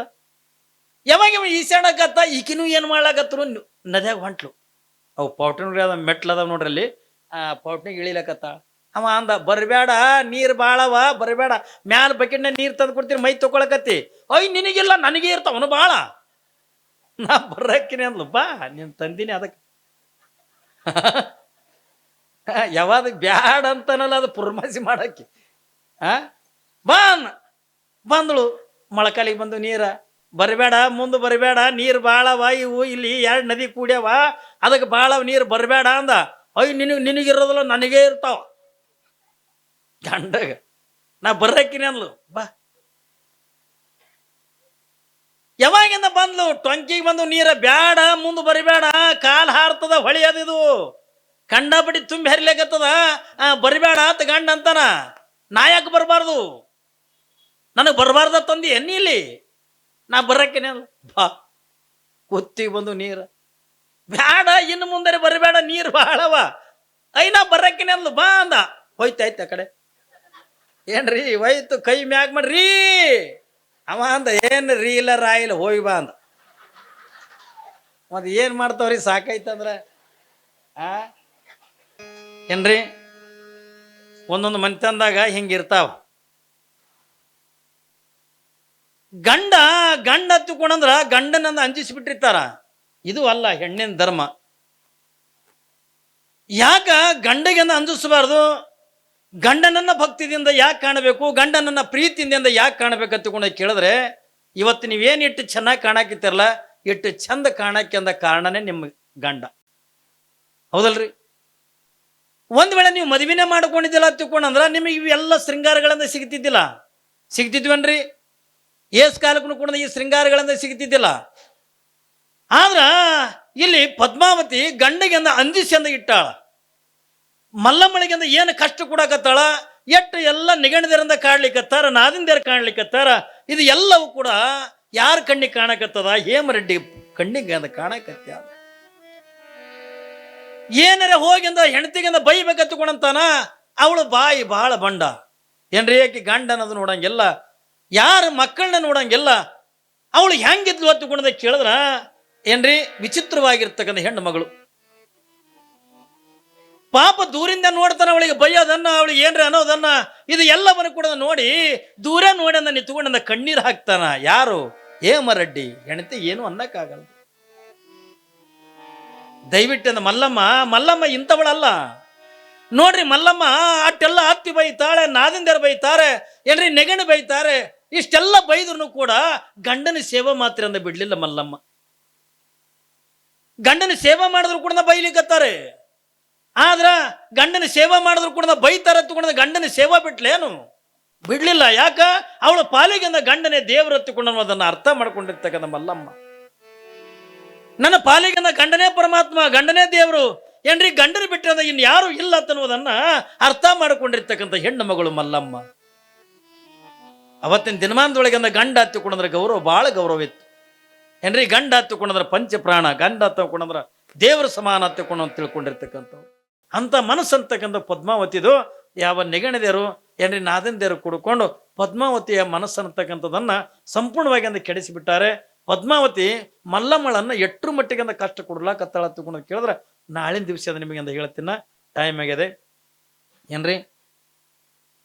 ಯಾವಾಗ ಈಸಾಡಕತ್ತ ಈಕಿನೂ ಏನು ಮಾಡ್ಲಕತ್ತರು ನದಿಯಾಗ ಹೊಂಟ್ಲು ಅವು ಪೌಟ್ನಿಗೆ ಅದ ಮೆಟ್ಲದಾವ ನೋಡ್ರಿ ಅಲ್ಲಿ ಪೌಟ್ನಿಗೆ ಇಳಿಲಕತ್ತ ಅವ ಅಂದ ಬರಬೇಡ ನೀರು ಭಾಳವ ಬರಬೇಡ ಮ್ಯಾಲ ಬಕೆಟ್ನ ನೀರು ತಂದು ಕೊಡ್ತೀರಿ ಮೈ ತೊಗೊಳಕತ್ತಿ ನಿನಗಿಲ್ಲ ನನಗೆ ಇರ್ತಾವನು ಭಾಳ ನಾ ಬರಕ್ಕಿನಿ ಅಂದ್ಲು ಬಾ ನೀನು ತಂದಿನಿ ಅದಕ್ಕೆ ಯಾವಾಗ ಬ್ಯಾಡ ಅಂತನಲ್ಲ ಅದು ಪುರ್ಮಾಸಿ ಮಾಡಕ್ಕೆ ಬಾ ಬಂದಳು ಮೊಳಕಾಲಿಗೆ ಬಂದು ನೀರ ಬರಬೇಡ ಮುಂದೆ ಬರಬೇಡ ನೀರು ಭಾಳವ ಇವು ಇಲ್ಲಿ 2 ನದಿ ಕೂಡ್ಯಾವ ಅದಕ್ಕೆ ಭಾಳವ ನೀರು ಬರಬೇಡ ಅಂದ ನಿನಗಿರೋದಲ್ಲ ನನಗೇ ಇರ್ತಾವ ಗಂಡಗ ನಾ ಬರ್ರಕ್ಕಿನಿ ಅಂದ್ಲು ಬಾ ಯಾವಾಗಿಂದ ಬಂದ್ಲು ಟೊಂಕಿಗೆ ಬಂದು ನೀರ ಬ್ಯಾಡ ಮುಂದೆ ಬರಿಬೇಡ ಕಾಲು ಹಾರ್ತದ ಹೊಳಿಯೋದಿದು ಕಂಡಪಡಿ ತುಂಬಿ ಹರಿಲಿಕತ್ತದ ಬರಿಬೇಡ ಅಂತ ಗಂಡ ಅಂತಾನ ನಾಯಕ್ ಬರಬಾರ್ದು ನನಗೆ ಬರಬಾರ್ದ ತಂದಿ ಎನ್ನಿ ಇಲ್ಲಿ ನಾ ಬರಕ್ಕಿನಿ ಅಂದ್ಲು ಬಾ ಕುತ್ತಿಗೆ ಬಂದು ನೀರು ಬ್ಯಾಡ ಇನ್ನು ಮುಂದೆ ಬರಬೇಡ ನೀರು ಭಾಳವ ನಾ ಬರಕ್ಕಿನಿ ಅಂದ್ಲು ಬಾ ಅಂದ ಹೋಯ್ತಾಯ್ತ ಆ ಕಡೆ ಏನ್ರಿ ಹೋಯ್ತು ಕೈ ಮ್ಯಾಗ ಮಾಡ್ರಿ ಅವ ಅಂದ ಏನು ರೀ ಇಲ್ಲ ರಾಯಿಲ್ಲ ಹೋಗಿ ಬಾ ಅಂದ ಮತ್ತೆ ಏನು ಮಾಡ್ತಾವ್ರಿ ಸಾಕಾಯ್ತಂದ್ರೆ ಏನ್ರಿ ಒಂದೊಂದು ಮನೆತನದಾಗ ಹಿಂಗಿರ್ತಾವ ಗಂಡ ಹತ್ತುಕೊಂಡಂದ್ರ ಗಂಡನಂದ ಅಂಜಿಸಿಬಿಟ್ಟಿರ್ತಾರ ಇದು ಅಲ್ಲ ಹೆಣ್ಣಿನ ಧರ್ಮ ಯಾಕ ಗಂಡಗೆಂದ ಅಂಜಿಸಬಾರ್ದು ಗಂಡನನ್ನ ಭಕ್ತಿದಿಂದ ಯಾಕೆ ಕಾಣಬೇಕು ಗಂಡನನ್ನ ಪ್ರೀತಿಯಿಂದ ಯಾಕೆ ಕಾಣಬೇಕು ಅಂತಕೊಂಡು ಕೇಳಿದ್ರೆ ಇವತ್ತು ನೀವೇನಿಟ್ಟು ಚೆನ್ನಾಗಿ ಕಾಣಾಕಿತ್ತಿರಲ್ಲ ಇಟ್ಟು ಚಂದ ಕಾಣಕ್ಕೆ ಅಂದ ಕಾರಣನೇ ನಿಮ್ಮ ಗಂಡ ಹೌದಲ್ರಿ ಒಂದ್ ವೇಳೆ ನೀವು ಮದುವೆನೇ ಮಾಡ್ಕೊಂಡಿದ್ದಿಲ್ಲ ಅಂತಕೊಂಡಂದ್ರ ನಿಮಗೆ ಇವೆಲ್ಲ ಶೃಂಗಾರಗಳಿಂದ ಸಿಗ್ತಿದ್ವನ್ರಿ ಏಸ್ ಕಾಲಕ್ಕೂ ಕೂಡ ಈ ಶೃಂಗಾರಗಳಿಂದ ಸಿಗ್ತಿದ್ದಿಲ್ಲ ಆದ್ರ ಇಲ್ಲಿ ಪದ್ಮಾವತಿ ಗಂಡಗೆಂದ ಅಂಜಿಸಿ ಅಂದ ಇಟ್ಟಾಳ ಮಲ್ಲಮ್ಮಳಿಗೆಂದ ಏನು ಕಷ್ಟ ಕೊಡಕತ್ತಾಳ ಎಷ್ಟು ಎಲ್ಲ ನಿಗಣದರಿಂದ ಕಾಡ್ಲಿಕ್ಕತ್ತಾರ ನಾದಿಂದೇರ ಕಾಣ್ಲಿಕ್ಕತ್ತಾರ ಇದು ಎಲ್ಲವೂ ಕೂಡ ಯಾರ ಕಣ್ಣಿಗೆ ಕಾಣಕತ್ತದ ಹೇಮರೆಡ್ಡಿ ಕಣ್ಣಿಗೆ ಅಂದ ಕಾಣಕತ್ತ ಏನಾರ ಹೋಗಿಂದ ಹೆಂಡತಿಗಿಂದ ಬೈಬೇಕತ್ತಕೊಂಡಂತಾನ ಅವಳು ಬಾಯಿ ಬಹಳ ಬಂಡ ಏನ್ರಿ ಯಾಕೆ ಗಂಡ ಅನ್ನೋದು ನೋಡಂಗಿಲ್ಲ ಯಾರ ಮಕ್ಕಳನ್ನ ನೋಡಂಗಿಲ್ಲ ಅವಳು ಹೆಂಗಿದ್ಲು ಹತ್ತುಕೊಂಡ ಕೇಳಿದ್ರ ಏನ್ರಿ ವಿಚಿತ್ರವಾಗಿರ್ತಕ್ಕಂಥ ಹೆಣ್ಣು ಮಗಳು ಪಾಪ ದೂರಿಂದ ನೋಡ್ತಾನ ಅವಳಿಗೆ ಬೈಯೋದನ್ನ ಅವಳಿಗೆ ಏನ್ರಿ ಅನ್ನೋದನ್ನ ಇದು ಎಲ್ಲವನ್ನು ಕೂಡ ನೋಡಿ ದೂರ ನೋಡಿ ಅಂದ ನಿಂತ್ಕೊಂಡ ಕಣ್ಣೀರು ಹಾಕ್ತಾನ ಯಾರು ಹೇಮರೆಡ್ಡಿ ಹೆಂಡತಿ ಏನು ಅನ್ನಕ್ಕಾಗಲ್ಲ ದಯವಿಟ್ಟು ಮಲ್ಲಮ್ಮ ಇಂಥವಳಲ್ಲ ನೋಡ್ರಿ ಮಲ್ಲಮ್ಮ ಅಟ್ಟೆಲ್ಲ ಹತ್ತಿ ಬೈತಾಳೆ ನಾದಿಂದರ ಬೈತಾರೆ ಏನ್ರಿ ನೆಗಣಿ ಬೈತಾರೆ ಇಷ್ಟೆಲ್ಲ ಬೈದ್ರು ಕೂಡ ಗಂಡನ ಸೇವೆ ಮಾತ್ರ ಅಂದ ಬಿಡ್ಲಿಲ್ಲ ಮಲ್ಲಮ್ಮ ಗಂಡನ ಸೇವೆ ಮಾಡಿದ್ರು ಕೂಡ ಬೈಲಿಕ್ಕತ್ತಾರೆ ಆದ್ರ ಗಂಡನ ಸೇವೆ ಮಾಡಿದ್ರು ಕೂಡ ಬೈತಾರ ತಗೊಂಡ ಗಂಡನ ಸೇವಾ ಬಿಟ್ಲೇನು ಬಿಡ್ಲಿಲ್ಲ ಯಾಕ ಅವಳ ಪಾಲಿಗೆಂದ ಗಂಡನೇ ದೇವರು ಹತ್ತಿಕೊಂಡು ಅದನ್ನ ಅರ್ಥ ಮಾಡ್ಕೊಂಡಿರ್ತಕ್ಕಂಥ ಮಲ್ಲಮ್ಮ ನನ್ನ ಪಾಲಿಗೆಂದ ಗಂಡನೇ ಪರಮಾತ್ಮ ಗಂಡನೇ ದೇವರು ಏನ್ರಿ ಗಂಡನ ಬಿಟ್ಟರೆ ಇನ್ ಯಾರು ಇಲ್ಲ ಅನ್ನೋದನ್ನ ಅರ್ಥ ಮಾಡಿಕೊಂಡಿರ್ತಕ್ಕಂಥ ಹೆಣ್ಣು ಮಗಳು ಮಲ್ಲಮ್ಮ ಅವತ್ತಿನ ದಿನಮಾನದೊಳಗಿಂದ ಗಂಡ ಹತ್ತಿಕೊಂಡ್ರೆ ಗೌರವ ಬಹಳ ಗೌರವ ಇತ್ತು ಏನ್ರಿ ಗಂಡ ಹತ್ತಿಕೊಂಡ್ರೆ ಪಂಚಪ್ರಾಣ ಗಂಡ ಹತ್ತಿಕೊಂಡ್ರ ದೇವರ ಸಮಾನ ಹತ್ತಿಕೊಂಡು ಅಂತ ತಿಳ್ಕೊಂಡಿರ್ತಕ್ಕಂಥವ್ರು ಅಂತ ಮನಸ್ಸಂತಕ್ಕಂಥ ಪದ್ಮಾವತಿದು ಯಾವ ನೆಗಣಿದೇರು ಏನ್ರಿ ನಾದಿಂದೇರು ಕುಡ್ಕೊಂಡು ಪದ್ಮಾವತಿಯ ಮನಸ್ಸನ್ನತಕ್ಕಂಥದನ್ನ ಸಂಪೂರ್ಣವಾಗಿ ಅಂದ ಕೆಡಿಸಿಬಿಟ್ಟಾರೆ. ಪದ್ಮಾವತಿ ಮಲ್ಲಮ್ಮಳನ್ನ ಎಟ್ರು ಮಟ್ಟಿಗೆ ಅಂದ ಕಷ್ಟ ಕೊಡ್ಲಾಕತ್ತಾಳ ತಗೊಂಡು ಕೇಳಿದ್ರೆ ನಾಳಿನ ದಿವಸ ಅದ ನಿಮಗೆ ಅಂತ ಹೇಳ್ತೀನ. ಟೈಮ್ ಆಗಿದೆ ಏನ್ರಿ.